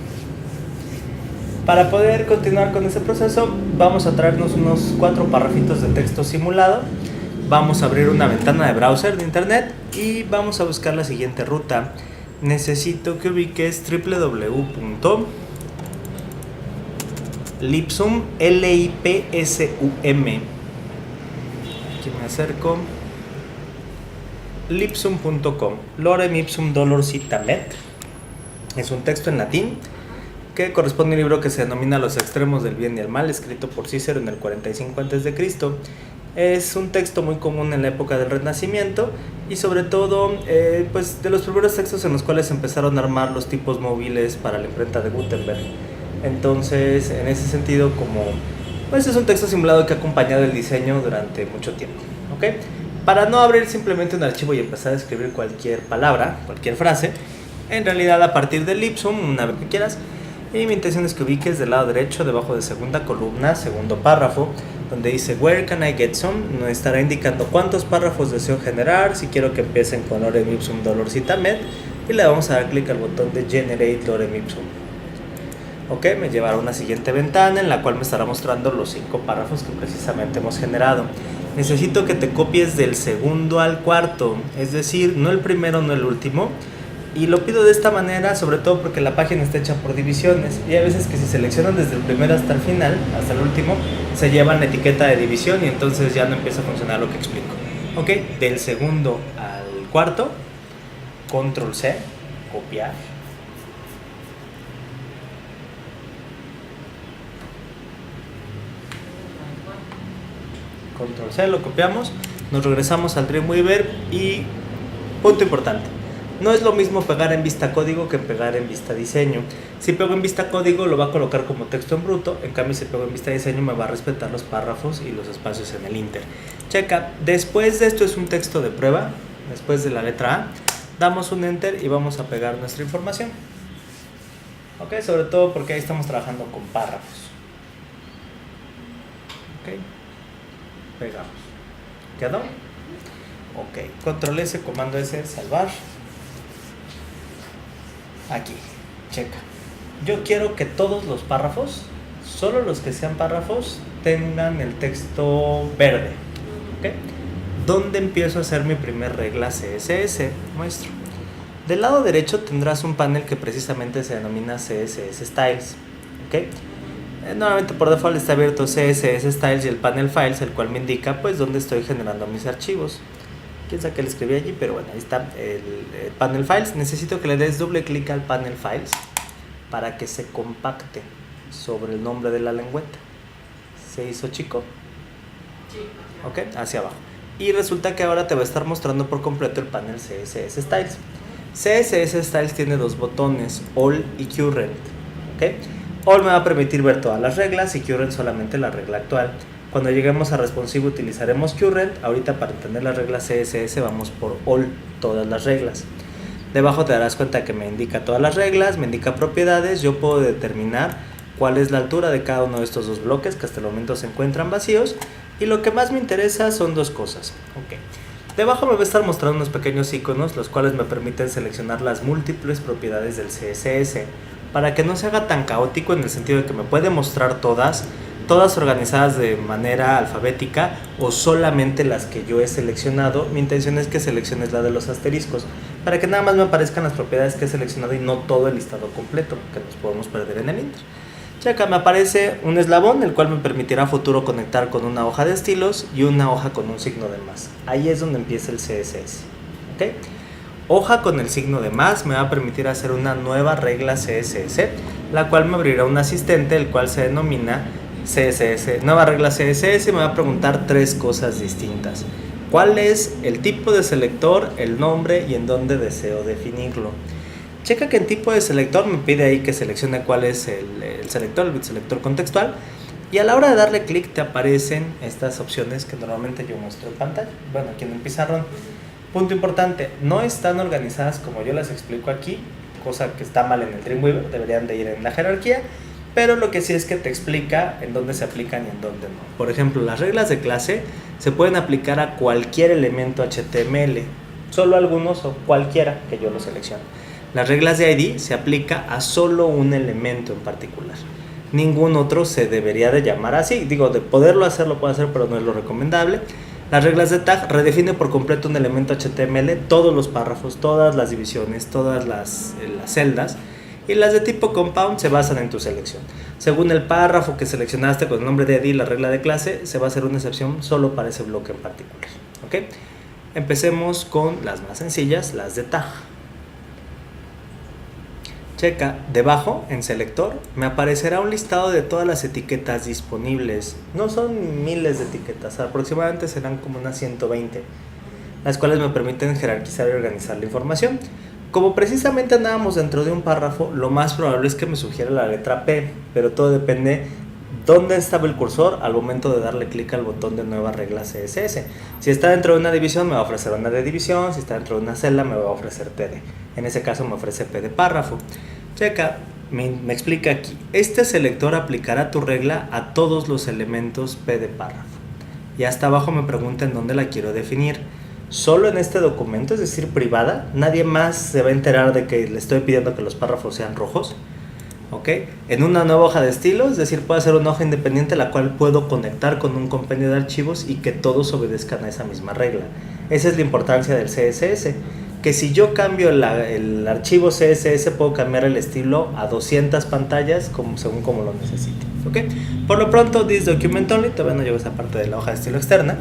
Para poder continuar con ese proceso, vamos a traernos unos 4 párrafitos de texto simulado. Vamos a abrir una ventana de browser de internet y vamos a buscar la siguiente ruta. Necesito que ubiques www.lipsum, L-I-P-S-U-M. Aquí me acerco. Lipsum.com. Lorem ipsum dolor cita met. Es un texto en latín que corresponde a un libro que se denomina Los extremos del bien y el mal, escrito por Cícero en el 45 a.C. Es un texto muy común en la época del Renacimiento y sobre todo pues de los primeros textos en los cuales empezaron a armar los tipos móviles para la imprenta de Gutenberg. Entonces, en ese sentido, como pues es un texto simulado que ha acompañado el diseño durante mucho tiempo. ¿Okay? Para no abrir simplemente un archivo y empezar a escribir cualquier palabra, cualquier frase, en realidad a partir del Lipsum, una vez que quieras, y mi intención es que ubiques del lado derecho, debajo de segunda columna, segundo párrafo, donde dice Where can I get some, nos estará indicando cuántos párrafos deseo generar, si quiero que empiecen con Lorem ipsum dolor cita met, y le vamos a dar clic al botón de Generate Lorem ipsum. Ok, me llevará a una siguiente ventana en la cual me estará mostrando los 5 párrafos que precisamente hemos generado. Necesito que te copies del segundo al cuarto, es decir, no el primero, no el último. Y lo pido de esta manera, sobre todo porque la página está hecha por divisiones y hay veces que si seleccionan desde el primero hasta el final, hasta el último, se llevan la etiqueta de división y entonces ya no empieza a funcionar lo que explico. Ok, del segundo al cuarto, control C, copiar. Control C, lo copiamos, nos regresamos al Dreamweaver y punto importante. No es lo mismo pegar en vista código que pegar en vista diseño. Si pego en vista código lo va a colocar como texto en bruto, en cambio si pego en vista diseño me va a respetar los párrafos y los espacios en el inter. Checa, después de esto es un texto de prueba, después de la letra A, damos un enter y vamos a pegar nuestra información. Ok, sobre todo porque ahí estamos trabajando con párrafos. Ok, pegamos. ¿Quedó? Ok, control S, comando S, salvar. Aquí, checa. Yo quiero que todos los párrafos, solo los que sean párrafos, tengan el texto verde. ¿Okay? ¿Dónde empiezo a hacer mi primer regla CSS? Muestro. Del lado derecho tendrás un panel que precisamente se denomina CSS Styles. ¿Okay? Normalmente por default está abierto CSS Styles y el panel Files, el cual me indica pues dónde estoy generando mis archivos. Quién sabe que le escribí allí, pero bueno, ahí está el panel Files. Necesito que le des doble clic al panel Files para que se compacte. sobre el nombre de la lengüeta. ¿Se hizo chico? Sí. Ok, hacia abajo. Y resulta que ahora te va a estar mostrando por completo el panel CSS Styles. CSS Styles tiene dos botones, All y Current. ¿Ok? All me va a permitir ver todas las reglas y Current solamente la regla actual. Cuando lleguemos a Responsive utilizaremos Current. Ahorita para entender las reglas CSS vamos por All, todas las reglas. Debajo te darás cuenta que me indica todas las reglas, me indica propiedades. Yo puedo determinar cuál es la altura de cada uno de estos dos bloques que hasta el momento se encuentran vacíos. Y lo que más me interesa son dos cosas. Ok. Debajo me va a estar mostrando unos pequeños iconos, los cuales me permiten seleccionar las múltiples propiedades del CSS para que no se haga tan caótico, en el sentido de que me puede mostrar todas organizadas de manera alfabética o solamente las que yo he seleccionado. Mi intención es que selecciones la de los asteriscos para que nada más me aparezcan las propiedades que he seleccionado y no todo el listado completo, que nos podemos perder en el intro. Ya acá me aparece un eslabón, el cual me permitirá a futuro conectar con una hoja de estilos y una hoja con un signo de más. Ahí es donde empieza el CSS. ¿Okay? Hoja con el signo de más me va a permitir hacer una nueva regla CSS, la cual me abrirá un asistente, el cual se denomina CSS. Nueva regla CSS y me va a preguntar tres cosas distintas. ¿Cuál es el tipo de selector, el nombre y en dónde deseo definirlo? Checa que en tipo de selector me pide ahí que seleccione cuál es el selector, el bitselector contextual, y a la hora de darle clic te aparecen estas opciones que normalmente yo muestro en pantalla, bueno, aquí en el pizarrón. Punto importante, no están organizadas como yo las explico aquí, cosa que está mal en el Dreamweaver, deberían de ir en la jerarquía, pero lo que sí es que te explica en dónde se aplican y en dónde no. Por ejemplo, las reglas de clase se pueden aplicar a cualquier elemento HTML, solo algunos o cualquiera que yo lo seleccione. Las reglas de ID se aplica a solo un elemento en particular. Ningún otro se debería de llamar así. Digo, de poderlo hacer, lo puedo hacer, pero no es lo recomendable. Las reglas de tag redefinen por completo un elemento HTML, todos los párrafos, todas las divisiones, todas las celdas. Y las de tipo compound se basan en tu selección. Según el párrafo que seleccionaste con el nombre de ID y la regla de clase, se va a hacer una excepción solo para ese bloque en particular. ¿Ok? Empecemos con las más sencillas, las de tag. Checa, debajo, en selector, me aparecerá un listado de todas las etiquetas disponibles. No son miles de etiquetas, aproximadamente serán como unas 120, las cuales me permiten jerarquizar y organizar la información. Como precisamente andábamos dentro de un párrafo, lo más probable es que me sugiera la letra P, pero todo depende dónde estaba el cursor al momento de darle clic al botón de nueva regla CSS. Si está dentro de una división me va a ofrecer una de división, si está dentro de una celda me va a ofrecer TD. En ese caso me ofrece P de párrafo. Checa, me explica aquí, este selector aplicará tu regla a todos los elementos P de párrafo. Y hasta abajo me pregunta en dónde la quiero definir. Solo en este documento, es decir, privada, nadie más se va a enterar de que le estoy pidiendo que los párrafos sean rojos. ¿Ok? En una nueva hoja de estilo, es decir, puedo hacer una hoja independiente la cual puedo conectar con un compendio de archivos y que todos obedezcan a esa misma regla. Esa es la importancia del CSS, que si yo cambio el archivo CSS puedo cambiar el estilo a 200 pantallas según como lo necesite. ¿Ok? Por lo pronto, this document only, todavía no llego a esa parte de la hoja de estilo externa.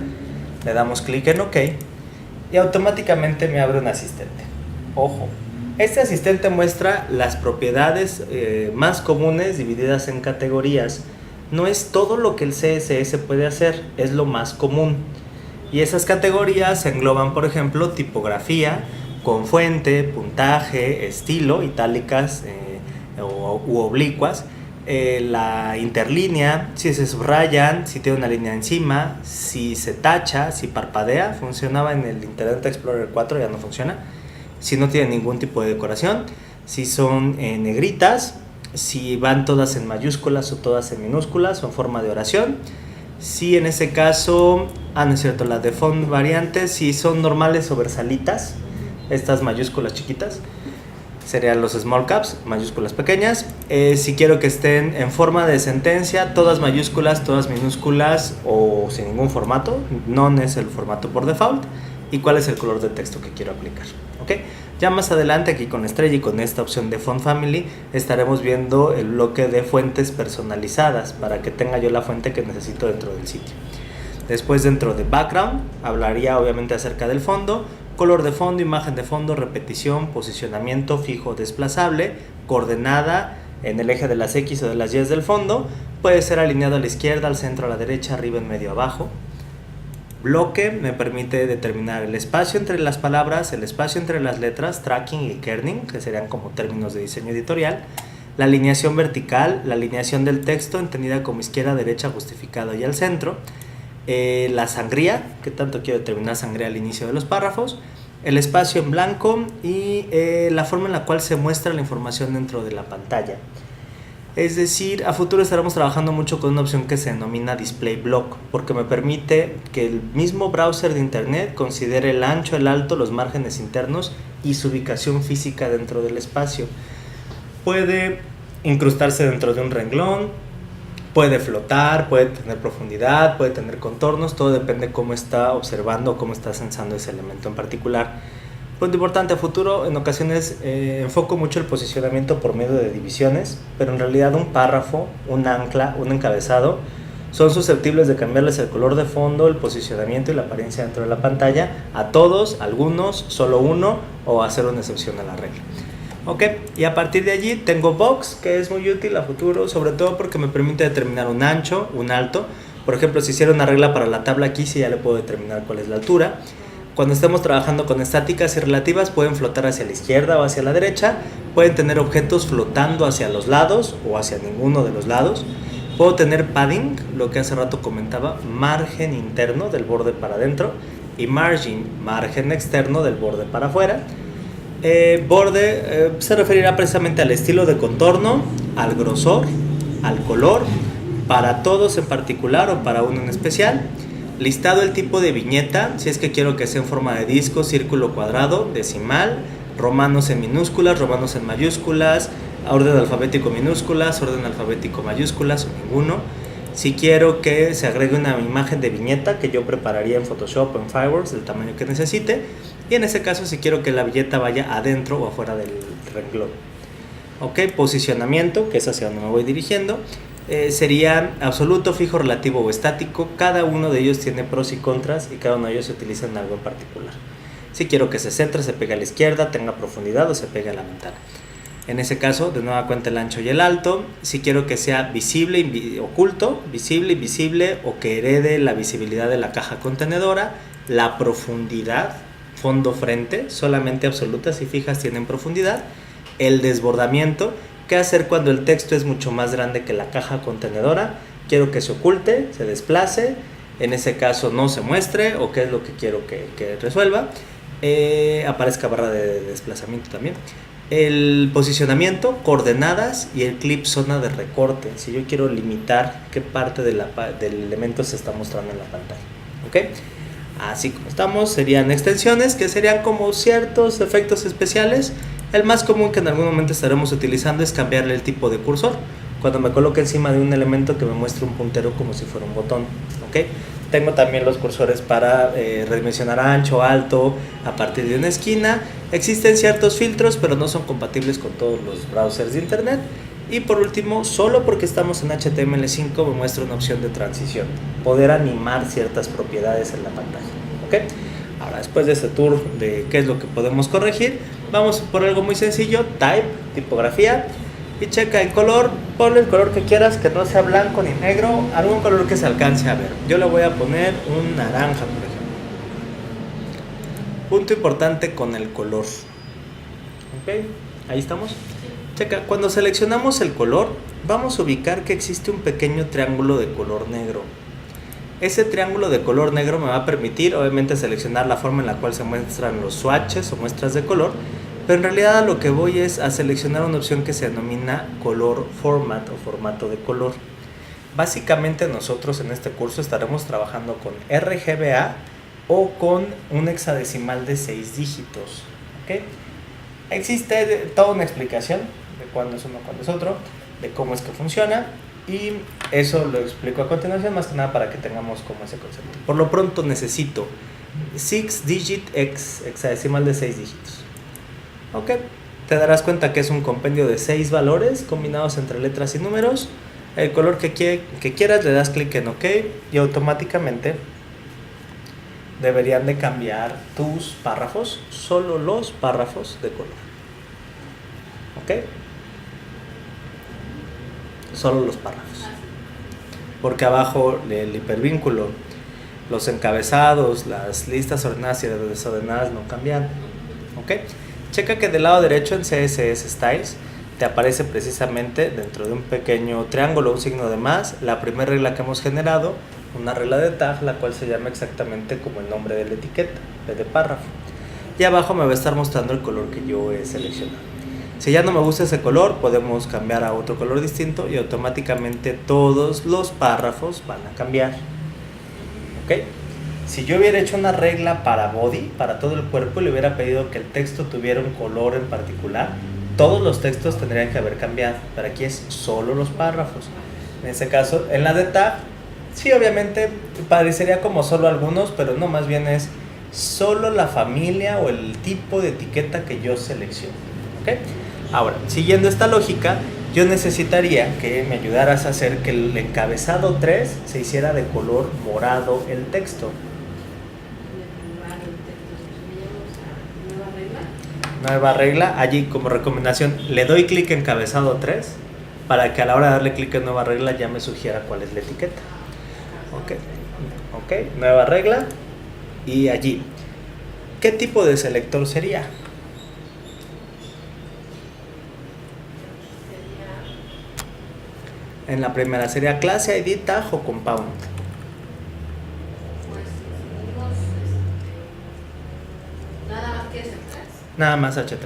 Le damos clic en OK y automáticamente me abre un asistente. Ojo, este asistente muestra las propiedades más comunes divididas en categorías. No es todo lo que el CSS puede hacer, es lo más común. Y esas categorías engloban, por ejemplo, tipografía, con fuente, puntaje, estilo, itálicas u oblicuas, la interlínea, si se subrayan, si tiene una línea encima, si se tacha, si parpadea. Funcionaba en el Internet Explorer 4, ya no funciona. Si no tiene ningún tipo de decoración, si son negritas, si van todas en mayúsculas o todas en minúsculas o en forma de oración. Si en ese caso, no es cierto, las de font variantes, si son normales o versalitas, estas mayúsculas chiquitas, serían los small caps, mayúsculas pequeñas. Si quiero que estén en forma de sentencia, todas mayúsculas, todas minúsculas o sin ningún formato, none es el formato por default. Y cuál es el color de texto que quiero aplicar. ¿Okay? Ya más adelante aquí con estrella y con esta opción de Font Family estaremos viendo el bloque de fuentes personalizadas para que tenga yo la fuente que necesito dentro del sitio. Después dentro de Background hablaría obviamente acerca del fondo, color de fondo, imagen de fondo, repetición, posicionamiento fijo desplazable, coordenada, en el eje de las X o de las Y del fondo. Puede ser alineado a la izquierda, al centro, a la derecha, arriba, en medio, abajo. Bloque me permite determinar el espacio entre las palabras, el espacio entre las letras, tracking y kerning, que serían como términos de diseño editorial. La alineación vertical, la alineación del texto, entendida como izquierda, derecha, justificado y al centro. La sangría, que tanto quiero determinar sangría al inicio de los párrafos. El espacio en blanco y la forma en la cual se muestra la información dentro de la pantalla. Es decir, a futuro estaremos trabajando mucho con una opción que se denomina Display Block, porque me permite que el mismo browser de internet considere el ancho, el alto, los márgenes internos y su ubicación física dentro del espacio. Puede incrustarse dentro de un renglón, puede flotar, puede tener profundidad, puede tener contornos, todo depende cómo está observando o cómo está sensando ese elemento en particular. Punto importante, a futuro en ocasiones enfoco mucho el posicionamiento por medio de divisiones, pero en realidad un párrafo, un ancla, un encabezado son susceptibles de cambiarles el color de fondo, el posicionamiento y la apariencia dentro de la pantalla a todos, algunos, solo uno o hacer una excepción a la regla. Ok, y a partir de allí tengo Box, que es muy útil a futuro, sobre todo porque me permite determinar un ancho, un alto. Por ejemplo, si hiciera una regla para la tabla aquí, sí ya le puedo determinar cuál es la altura. Cuando estemos trabajando con estáticas y relativas, pueden flotar hacia la izquierda o hacia la derecha. Pueden tener objetos flotando hacia los lados o hacia ninguno de los lados. Puedo tener padding, lo que hace rato comentaba, margen interno del borde para adentro, y margin, margen externo del borde para afuera. Borde se referirá precisamente al estilo de contorno, al grosor, al color, para todos en particular o para uno en especial. Listado el tipo de viñeta, si es que quiero que sea en forma de disco, círculo, cuadrado, decimal, romanos en minúsculas, romanos en mayúsculas, orden alfabético minúsculas, orden alfabético mayúsculas o ninguno. Si quiero que se agregue una imagen de viñeta que yo prepararía en Photoshop o en Fireworks del tamaño que necesite. Y en ese caso si quiero que la viñeta vaya adentro o afuera del renglón. Ok, posicionamiento, que es hacia donde me voy dirigiendo. Sería absoluto, fijo, relativo o estático. Cada uno de ellos tiene pros y contras y cada uno de ellos se utiliza en algo en particular. Si quiero que se centre, se pegue a la izquierda, tenga profundidad o se pegue a la ventana. En ese caso, de nueva cuenta el ancho y el alto. Si quiero que sea visible, oculto, visible, invisible o que herede la visibilidad de la caja contenedora. La profundidad, fondo, frente, solamente absolutas y fijas tienen profundidad. El desbordamiento, ¿qué hacer cuando el texto es mucho más grande que la caja contenedora? Quiero que se oculte, se desplace, en ese caso no se muestre, o qué es lo que quiero que resuelva. Aparezca barra de desplazamiento también. El posicionamiento, coordenadas y el clip, zona de recorte. Si yo quiero limitar qué parte del elemento se está mostrando en la pantalla. ¿Ok? Así como estamos, serían extensiones, que serían como ciertos efectos especiales. El más común que en algún momento estaremos utilizando es cambiarle el tipo de cursor. Cuando me coloque encima de un elemento que me muestre un puntero como si fuera un botón. ¿Ok? Tengo también los cursores para redimensionar ancho, alto, a partir de una esquina. Existen ciertos filtros, pero no son compatibles con todos los browsers de internet. Y por último, solo porque estamos en HTML5 me muestra una opción de transición. Poder animar ciertas propiedades en la pantalla. ¿Ok? Ahora, después de este tour de qué es lo que podemos corregir, vamos por algo muy sencillo, type, tipografía, y checa el color, ponle el color que quieras, que no sea blanco ni negro, algún color que se alcance a ver. Yo le voy a poner un naranja, por ejemplo. Punto importante con el color. Ok, ahí estamos. Checa, cuando seleccionamos el color, vamos a ubicar que existe un pequeño triángulo de color negro. Ese triángulo de color negro me va a permitir, obviamente, seleccionar la forma en la cual se muestran los swatches o muestras de color, pero en realidad a lo que voy es a seleccionar una opción que se denomina color format o formato de color. Básicamente nosotros en este curso estaremos trabajando con RGBA o con un hexadecimal de 6 dígitos. ¿Okay? Existe toda una explicación de cuándo es uno, cuándo es otro, de cómo es que funciona. Y eso lo explico a continuación, más que nada para que tengamos como ese concepto. Por lo pronto necesito 6-digit hexadecimal de 6 dígitos. Ok, te darás cuenta que es un compendio de 6 valores combinados entre letras y números. El color que quieras, le das clic en OK y automáticamente deberían de cambiar tus párrafos, solo los párrafos de color. Ok. solo los párrafos. Porque abajo el hipervínculo, los encabezados, las listas ordenadas y desordenadas no cambian. ¿Ok? Checa que del lado derecho en CSS Styles te aparece precisamente dentro de un pequeño triángulo, un signo de más, la primera regla que hemos generado, una regla de tag, la cual se llama exactamente como el nombre de la etiqueta, de párrafo. Y abajo me va a estar mostrando el color que yo he seleccionado. Si ya no me gusta ese color, podemos cambiar a otro color distinto y automáticamente todos los párrafos van a cambiar. ¿Ok? Si yo hubiera hecho una regla para body, para todo el cuerpo, y le hubiera pedido que el texto tuviera un color en particular, todos los textos tendrían que haber cambiado, pero aquí es solo los párrafos. En este caso, en la de tag, sí, obviamente parecería como solo algunos, pero no, más bien es solo la familia o el tipo de etiqueta que yo selecciono. ¿Ok? Ahora, siguiendo esta lógica, yo necesitaría que me ayudaras a hacer que el encabezado 3 se hiciera de color morado el texto. Nueva regla, allí como recomendación le doy clic en encabezado 3 para que a la hora de darle clic en nueva regla ya me sugiera cuál es la etiqueta. Ok, nueva regla y allí, ¿qué tipo de selector sería? En la primera sería clase, ID, tag o compound. Nada más que ese 3. Nada más H3.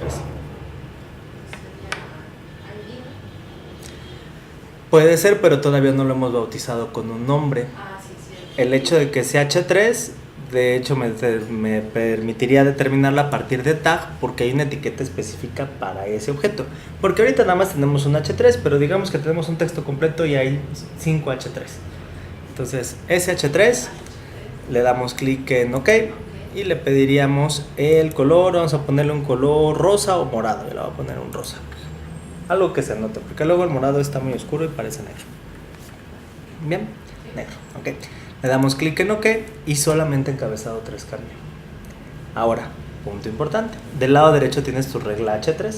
Puede ser, pero todavía no lo hemos bautizado con un nombre. Ah, sí, sí. El hecho de que sea H3, de hecho me permitiría determinarla a partir de tag, porque hay una etiqueta específica para ese objeto. Porque ahorita nada más tenemos un H3, pero digamos que tenemos un texto completo y hay 5 H3. Entonces, ese H3, le damos clic en OK y le pediríamos el color. Vamos a ponerle un color rosa o morado. Yo le voy a poner un rosa. Algo que se note, porque luego el morado está muy oscuro y parece negro. Bien, negro, ok. Le damos clic en OK y solamente encabezado 3 cambia. Ahora, punto importante, del lado derecho tienes tu regla H3.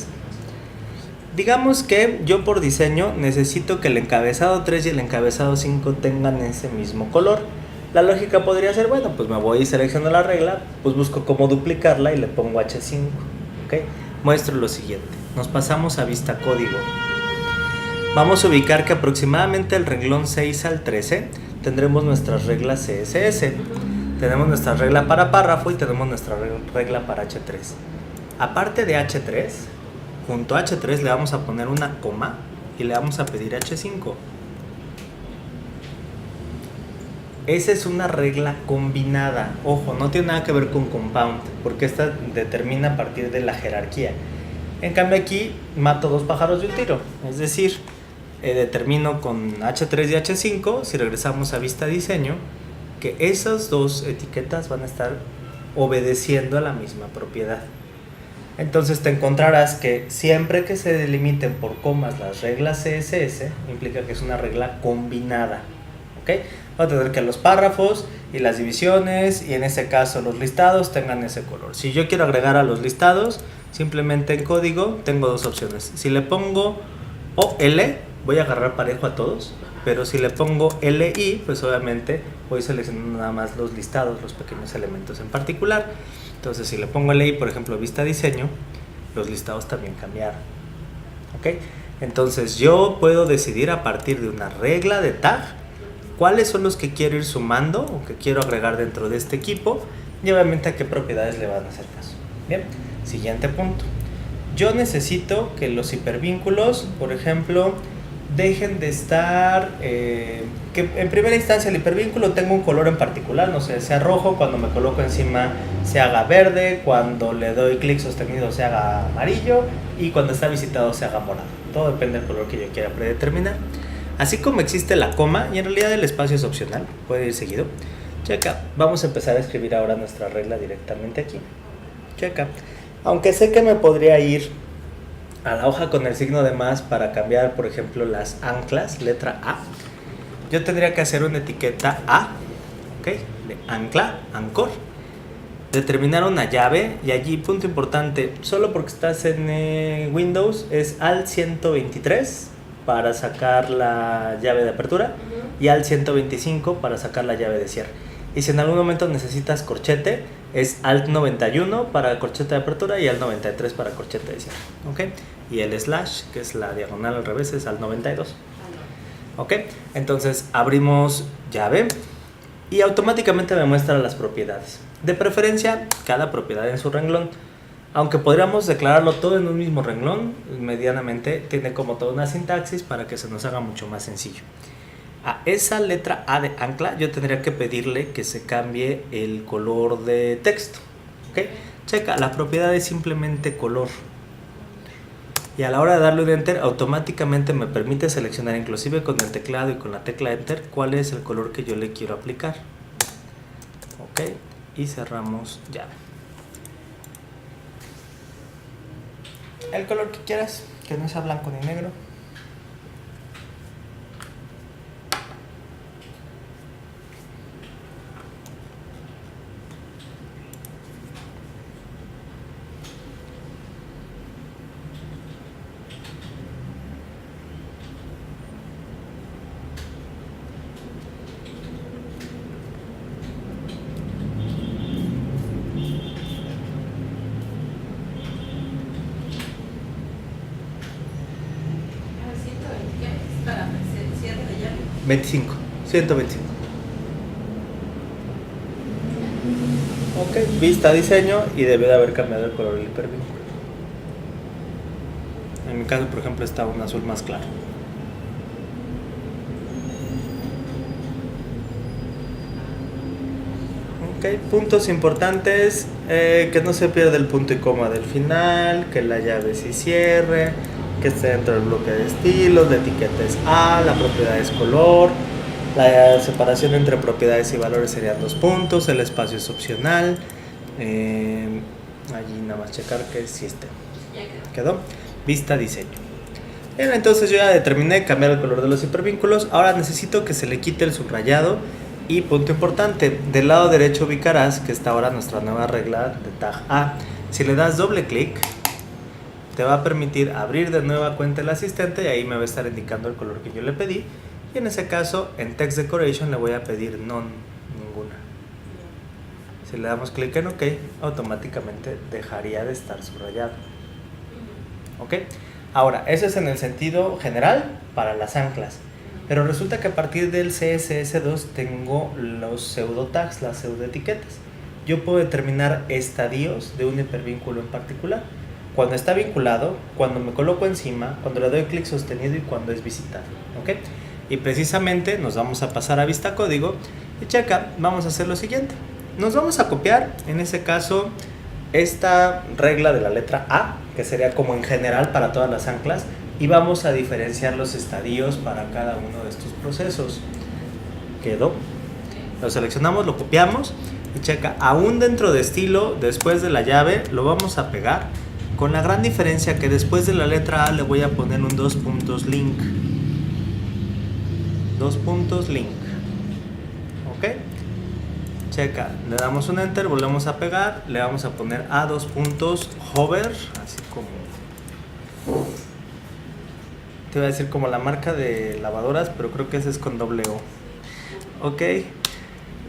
Digamos que yo por diseño necesito que el encabezado 3 y el encabezado 5 tengan ese mismo color. La lógica podría ser, bueno, pues me voy y selecciono la regla, pues busco cómo duplicarla y le pongo H5. ¿Ok? Muestro lo siguiente. Nos pasamos a vista código. Vamos a ubicar que aproximadamente el renglón 6 al 13 tendremos nuestras reglas CSS. Tenemos nuestra regla para párrafo y tenemos nuestra regla para H3. Aparte de H3, junto a H3 le vamos a poner una coma y le vamos a pedir H5. Esa es una regla combinada. Ojo, no tiene nada que ver con compound, porque esta determina a partir de la jerarquía. En cambio aquí mato dos pájaros de un tiro, es decir, determino con H3 y H5, si regresamos a vista diseño, que esas dos etiquetas van a estar obedeciendo a la misma propiedad. Entonces te encontrarás que siempre que se delimiten por comas las reglas CSS, implica que es una regla combinada. ¿Ok? Va a tener que los párrafos y las divisiones y en este caso los listados tengan ese color. Si yo quiero agregar a los listados, simplemente en código tengo dos opciones. Si le pongo OL, voy a agarrar parejo a todos, pero si le pongo LI, pues obviamente voy seleccionando nada más los listados, los pequeños elementos en particular. Entonces si le pongo LI, por ejemplo, vista diseño, los listados también cambiaron. ¿Ok? Entonces yo puedo decidir a partir de una regla de tag cuáles son los que quiero ir sumando o que quiero agregar dentro de este equipo y obviamente a qué propiedades le van a hacer caso. Bien, siguiente punto. Yo necesito que los hipervínculos, por ejemplo, dejen de estar, que en primera instancia el hipervínculo tenga un color en particular, no sé, sea rojo, cuando me coloco encima se haga verde, cuando le doy clic sostenido se haga amarillo y cuando está visitado se haga morado. Todo depende del color que yo quiera predeterminar. Así como existe la coma, y en realidad el espacio es opcional, puede ir seguido. Checa, vamos a empezar a escribir ahora nuestra regla directamente aquí. Checa, aunque sé que me podría ir a la hoja con el signo de más para cambiar, por ejemplo, las anclas, letra A, yo tendría que hacer una etiqueta A, ¿ok? De ancla, anchor, determinar una llave y allí, punto importante, solo porque estás en Windows, es al 123 para sacar la llave de apertura y al 125 para sacar la llave de cierre. Y si en algún momento necesitas corchete, es Alt 91 para corchete de apertura y Alt 93 para corchete de cierre. ¿Ok? Y el slash, que es la diagonal al revés, es Alt 92. ¿Ok? Entonces abrimos llave y automáticamente me muestra las propiedades. De preferencia, cada propiedad en su renglón. Aunque podríamos declararlo todo en un mismo renglón, medianamente tiene como toda una sintaxis para que se nos haga mucho más sencillo. A esa letra A de ancla yo tendría que pedirle que se cambie el color de texto. ¿Ok? Checa, la propiedad es simplemente color. Y a la hora de darle un enter, automáticamente me permite seleccionar, inclusive con el teclado y con la tecla enter, cuál es el color que yo le quiero aplicar. Ok, y cerramos llave. El color que quieras, que no sea blanco ni negro. Para el cierre de llave. 25, 125. Ok, vista diseño y debe de haber cambiado el color del hipervínculo. En mi caso, por ejemplo, está un azul más claro. Ok, puntos importantes, que no se pierda el punto y coma del final, que la llave sí cierre, que esté dentro del bloque de estilos, la etiqueta es A, la propiedad es color, la separación entre propiedades y valores serían 2 puntos, el espacio es opcional, allí nada más checar que sí esté. Ya ¿Quedó? Vista diseño. Bien, entonces yo ya determiné cambiar el color de los hipervínculos, ahora necesito que se le quite el subrayado y punto importante, del lado derecho ubicarás que está ahora nuestra nueva regla de tag A. Si le das doble clic, te va a permitir abrir de nueva cuenta el asistente y ahí me va a estar indicando el color que yo le pedí. Y en ese caso, en Text Decoration le voy a pedir none, ninguna. Si le damos clic en OK, automáticamente dejaría de estar subrayado. ¿Ok? Ahora, eso es en el sentido general para las anclas. Pero resulta que a partir del CSS2 tengo los pseudo tags, las pseudo etiquetas. Yo puedo determinar estadios de un hipervínculo en particular. Cuando está vinculado, cuando me coloco encima, cuando le doy clic sostenido y cuando es visitado. ¿Ok? Y precisamente nos vamos a pasar a vista código y checa, vamos a hacer lo siguiente. Nos vamos a copiar, en ese caso, esta regla de la letra A, que sería como en general para todas las anclas, y vamos a diferenciar los estadios para cada uno de estos procesos. Quedó. Lo seleccionamos, lo copiamos y checa, aún dentro de estilo, después de la llave, lo vamos a pegar. Con la gran diferencia que después de la letra A le voy a poner un 2 puntos link. 2 puntos link. ¿Ok? Checa, le damos un enter, volvemos a pegar, le vamos a poner a 2 puntos hover, así como... Te voy a decir como la marca de lavadoras, pero creo que ese es con doble O. Ok.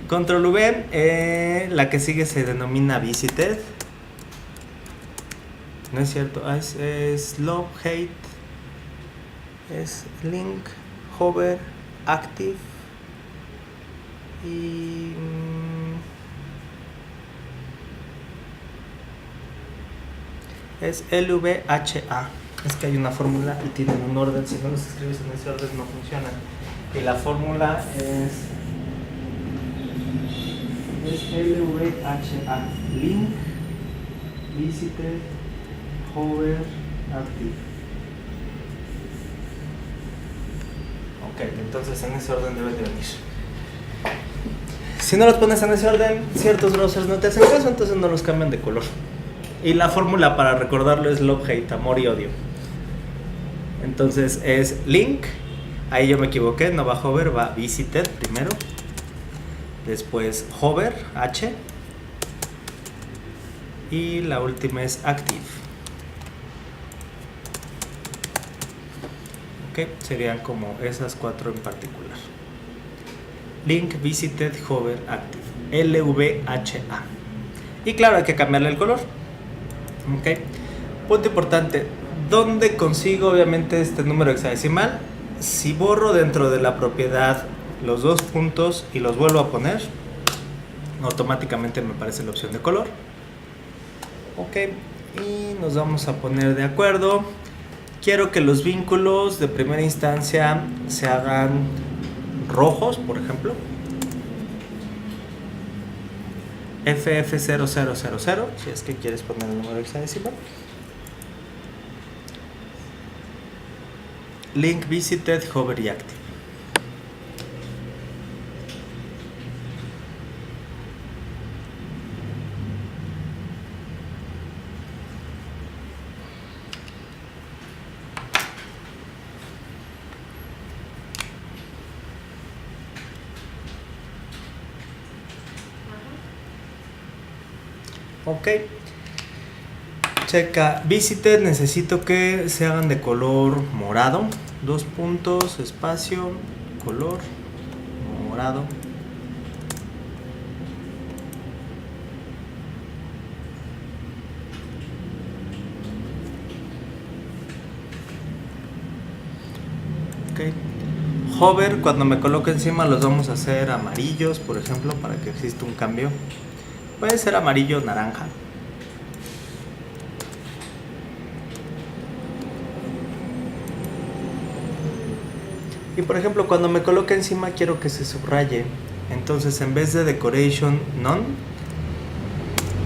Control V, la que sigue se denomina visited. No es cierto, es love, hate, es link, hover, active y es LVHA. Es que hay una fórmula y tienen un orden, si no los escribes en ese orden no funcionan. Y la fórmula es LVHA, link, visited, hover, active. Ok, entonces en ese orden debe de venir. Si no los pones en ese orden, ciertos browsers no te hacen caso, entonces no los cambian de color. Y la fórmula para recordarlo es love, hate, amor y odio. Entonces es link, ahí yo me equivoqué, no va hover, va visited primero. Después hover, H. Y la última es active. ¿ok? Serían como esas 4 en particular. Link Visited Hover Active, LVHA. Y claro, hay que cambiarle el color. ¿Ok? Punto importante, ¿dónde consigo obviamente este número hexadecimal? Si borro dentro de la propiedad los 2 puntos y los vuelvo a poner, automáticamente me aparece la opción de color. Ok, y nos vamos a poner de acuerdo. Quiero que los vínculos de primera instancia se hagan rojos, por ejemplo. FF0000, si es que quieres poner el número hexadecimal. Link Visited Hover y Active. Ok, checa, Visited, necesito que se hagan de color morado, 2 puntos, espacio, color morado. Ok, hover, cuando me coloque encima los vamos a hacer amarillos, por ejemplo, para que exista un cambio. Puede ser amarillo o naranja. Y por ejemplo, cuando me coloque encima quiero que se subraye. Entonces en vez de decoration none,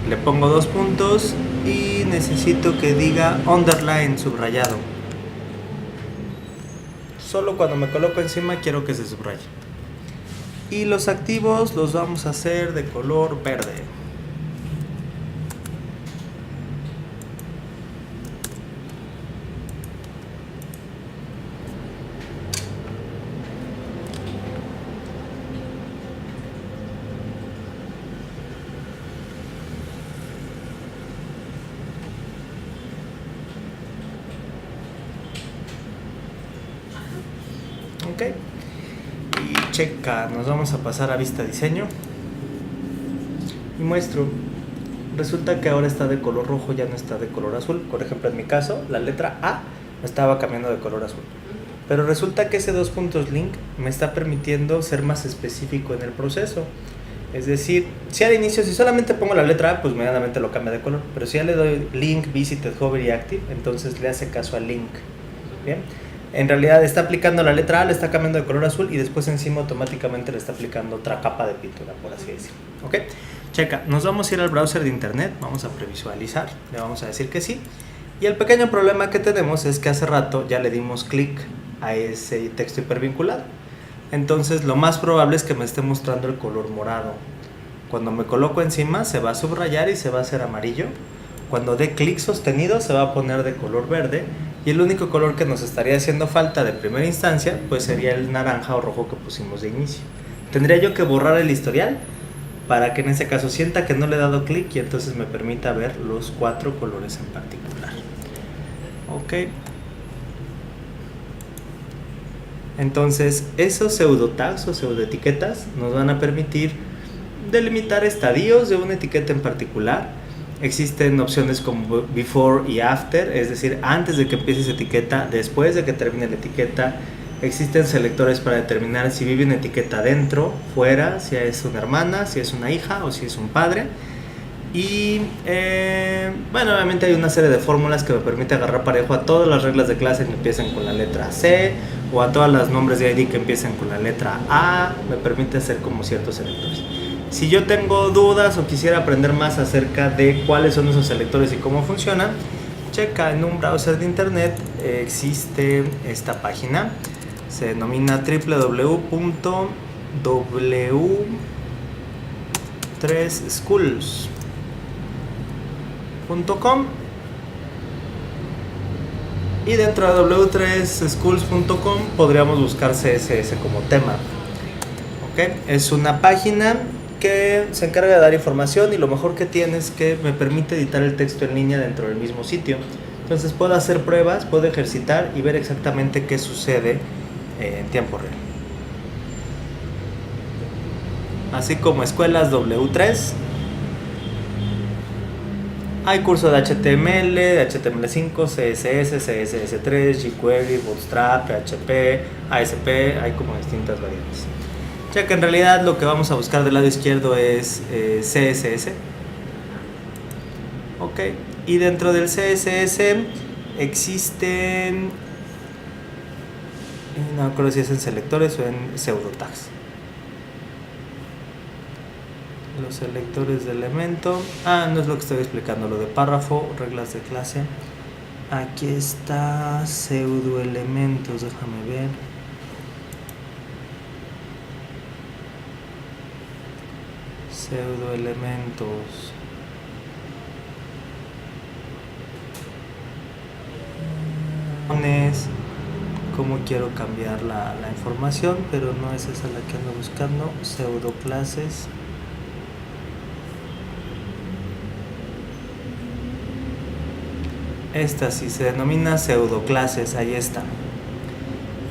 le pongo 2 puntos y necesito que diga underline subrayado. Solo cuando me coloco encima quiero que se subraye. Y los activos los vamos a hacer de color verde. Ok, y checa, nos vamos a pasar a vista diseño y muestro. Resulta que ahora está de color rojo, ya no está de color azul. Por ejemplo, en mi caso, la letra A estaba cambiando de color azul. Pero resulta que ese 2 puntos link me está permitiendo ser más específico en el proceso. Es decir, si al inicio, si solamente pongo la letra A, pues inmediatamente lo cambia de color. Pero si ya le doy link, visited, hover y active, entonces le hace caso al link. Bien. En realidad está aplicando la letra A, le está cambiando de color azul y después encima automáticamente le está aplicando otra capa de pintura, por así decirlo. ¿Ok? Checa, nos vamos a ir al browser de internet, vamos a previsualizar, le vamos a decir que sí. Y el pequeño problema que tenemos es que hace rato ya le dimos clic a ese texto hipervinculado. Entonces lo más probable es que me esté mostrando el color morado. Cuando me coloco encima se va a subrayar y se va a hacer amarillo. Cuando dé clic sostenido se va a poner de color verde. Y el único color que nos estaría haciendo falta de primera instancia pues sería el naranja o rojo que pusimos de inicio. Tendría yo que borrar el historial para que en ese caso sienta que no le he dado clic y entonces me permita ver los 4 colores en particular. Ok. Entonces esos pseudotags o pseudoetiquetas nos van a permitir delimitar estadios de una etiqueta en particular. Existen opciones como before y after, es decir, antes de que empiece esa etiqueta, después de que termine la etiqueta. Existen selectores para determinar si vive una etiqueta dentro, fuera, si es una hermana, si es una hija o si es un padre. Y bueno, obviamente hay una serie de fórmulas que me permite agarrar parejo a todas las reglas de clase que empiecen con la letra C o a todos los nombres de ID que empiecen con la letra A. Me permite hacer como ciertos selectores. Si yo tengo dudas o quisiera aprender más acerca de cuáles son esos selectores y cómo funcionan, checa en un browser de internet, existe esta página, se denomina www.w3schools.com y dentro de w3schools.com podríamos buscar CSS como tema. ¿Okay? Es una página que se encarga de dar información y lo mejor que tiene es que me permite editar el texto en línea dentro del mismo sitio. Entonces puedo hacer pruebas, puedo ejercitar y ver exactamente qué sucede en tiempo real. Así como escuelas W3, hay curso de HTML, de HTML5, CSS, CSS3, jQuery, Bootstrap, PHP, ASP, hay como distintas variantes. Ya que en realidad lo que vamos a buscar del lado izquierdo es CSS. Ok, y dentro del CSS existen, no me acuerdo si es en selectores o en pseudotags. Los selectores de elemento, no es lo que estoy explicando, lo de párrafo, reglas de clase. Aquí está pseudoelementos, déjame ver. Pseudoelementos. Cómo quiero cambiar la información, pero no es esa la que ando buscando. Pseudoclases. Esta sí se denomina pseudoclases, ahí está.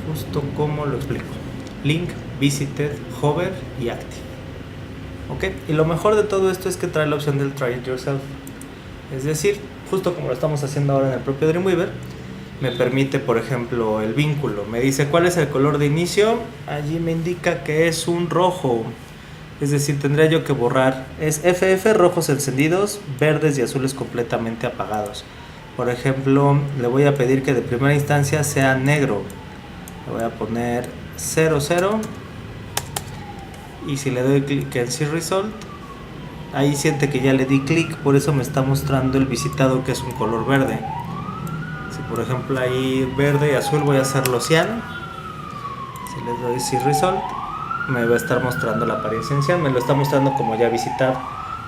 Justo como lo explico. Link, visited, hover y active. Ok, y lo mejor de todo esto es que trae la opción del try it yourself. Es decir, justo como lo estamos haciendo ahora en el propio Dreamweaver, me permite, por ejemplo, el vínculo. Me dice cuál es el color de inicio. Allí me indica que es un rojo. Es decir, tendría yo que borrar. Es FF, rojos encendidos, verdes y azules completamente apagados. Por ejemplo, le voy a pedir que de primera instancia sea negro. Le voy a poner 00. Y si le doy clic en See Result, ahí siente que ya le di clic. Por eso me está mostrando el visitado, que es un color verde. Si por ejemplo ahí verde y azul voy a hacerlo cian. Si le doy See Result, me va a estar mostrando la apariencia en cian. Me lo está mostrando como ya visitado.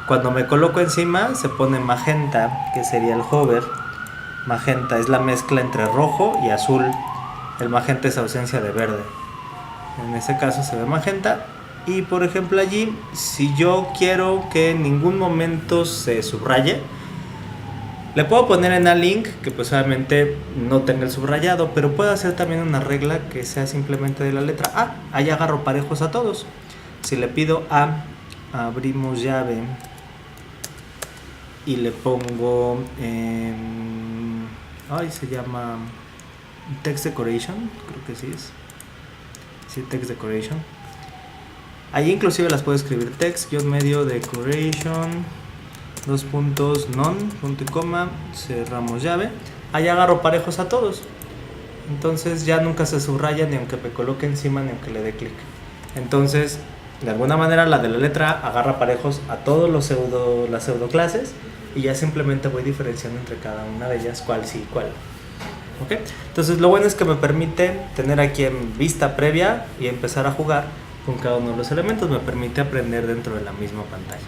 Cuando me coloco encima se pone magenta, que sería el hover. Magenta es la mezcla entre rojo y azul. El magenta es ausencia de verde. En ese caso se ve magenta. Y por ejemplo allí, si yo quiero que en ningún momento se subraye, le puedo poner en A-Link, que pues obviamente no tenga el subrayado, pero puedo hacer también una regla que sea simplemente de la letra A. Ahí agarro parejos a todos. Si le pido A, abrimos llave y le pongo se llama Text Decoration, creo que sí es. Sí, Text Decoration. Ahí inclusive las puedo escribir text-medio decoration, dos puntos, none, punto y coma, cerramos llave. Ahí agarro parejos a todos. Entonces ya nunca se subraya ni aunque me coloque encima ni aunque le dé clic. Entonces, de alguna manera la de la letra A agarra parejos a todos las pseudoclases y ya simplemente voy diferenciando entre cada una de ellas cuál sí y cuál. ¿Okay? Entonces lo bueno es que me permite tener aquí en vista previa y empezar a jugar con cada uno de los elementos. Me permite aprender dentro de la misma pantalla.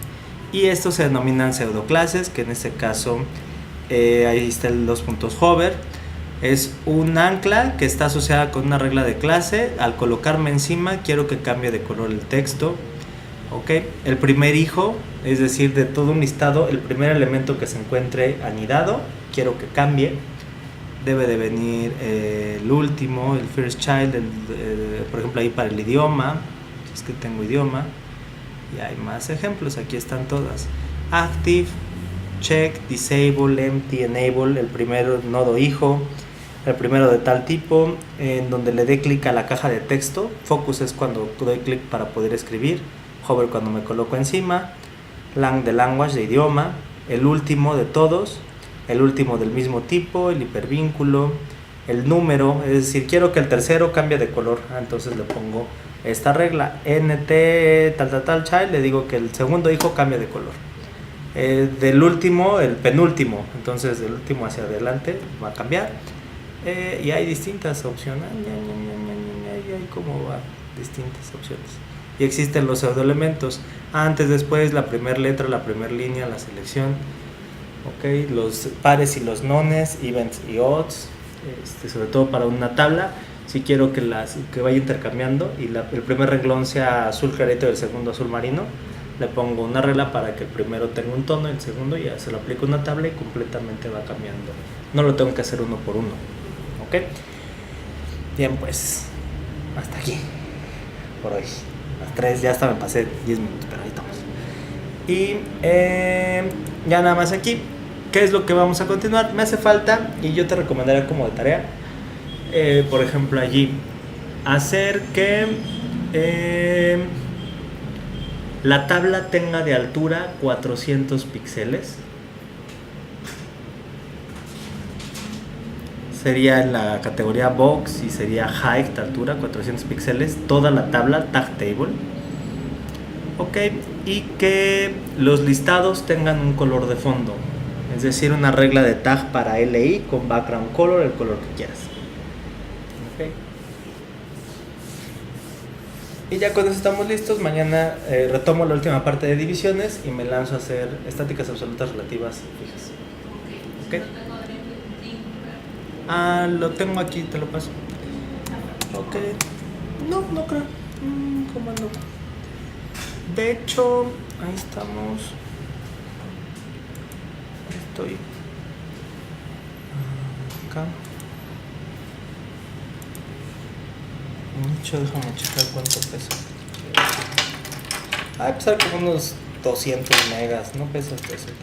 Y estos se denominan pseudoclases, que en este caso ahí está el 2 puntos hover. Es un ancla que está asociada con una regla de clase. Al colocarme encima quiero que cambie de color el texto. ¿Okay? El primer hijo, es decir, de todo un listado, el primer elemento que se encuentre anidado, quiero que cambie. Debe de venir el último, el first child, por ejemplo ahí para el idioma, si es que tengo idioma. Y hay más ejemplos, aquí están todas. Active, check, disable, empty, enable, el primero nodo hijo, el primero de tal tipo, en donde le dé clic a la caja de texto. Focus es cuando doy clic para poder escribir. Hover cuando me coloco encima. Lang de language, de idioma. El último de todos. El último del mismo tipo, el hipervínculo. El número, es decir, quiero que el tercero cambie de color. Entonces le pongo esta regla. NT tal child, le digo que el segundo hijo cambie de color. Del último, el penúltimo. Entonces del último hacia adelante va a cambiar. Y hay distintas opciones. Hay como va, distintas opciones. Y existen los pseudoelementos. Antes, después, la primera letra, la primera línea, la selección. Okay, los pares y los nones, events y odds, sobre todo para una tabla. Si quiero que vaya intercambiando y el primer renglón sea azul clarito y el segundo azul marino, le pongo una regla para que el primero tenga un tono, el segundo ya se lo aplico una tabla y completamente va cambiando. No lo tengo que hacer uno por uno. ¿Ok? Bien, pues hasta aquí por hoy. Las 3 ya hasta me pasé 10 minutos, pero ahí estamos. Y ya nada más aquí. ¿Qué es lo que vamos a continuar? Me hace falta, y yo te recomendaría como de tarea, por ejemplo allí, hacer que la tabla tenga de altura 400 píxeles. Sería en la categoría box y sería height de altura, 400 píxeles, toda la tabla, tag table. Ok, y que los listados tengan un color de fondo, es decir, una regla de tag para LI con background color, el color que quieras. Ok. Y ya con eso estamos listos. Mañana retomo la última parte de divisiones y me lanzo a hacer estáticas absolutas relativas fijas. Ok. Ok. No tengo link, ¿verdad? Ah, lo tengo aquí, te lo paso. Ok. No creo. ¿Cómo ando? De hecho, ahí estamos. Estoy acá. De hecho, déjame checar cuánto pesa. Ah, pesar como unos 200 megas. No pesa esto.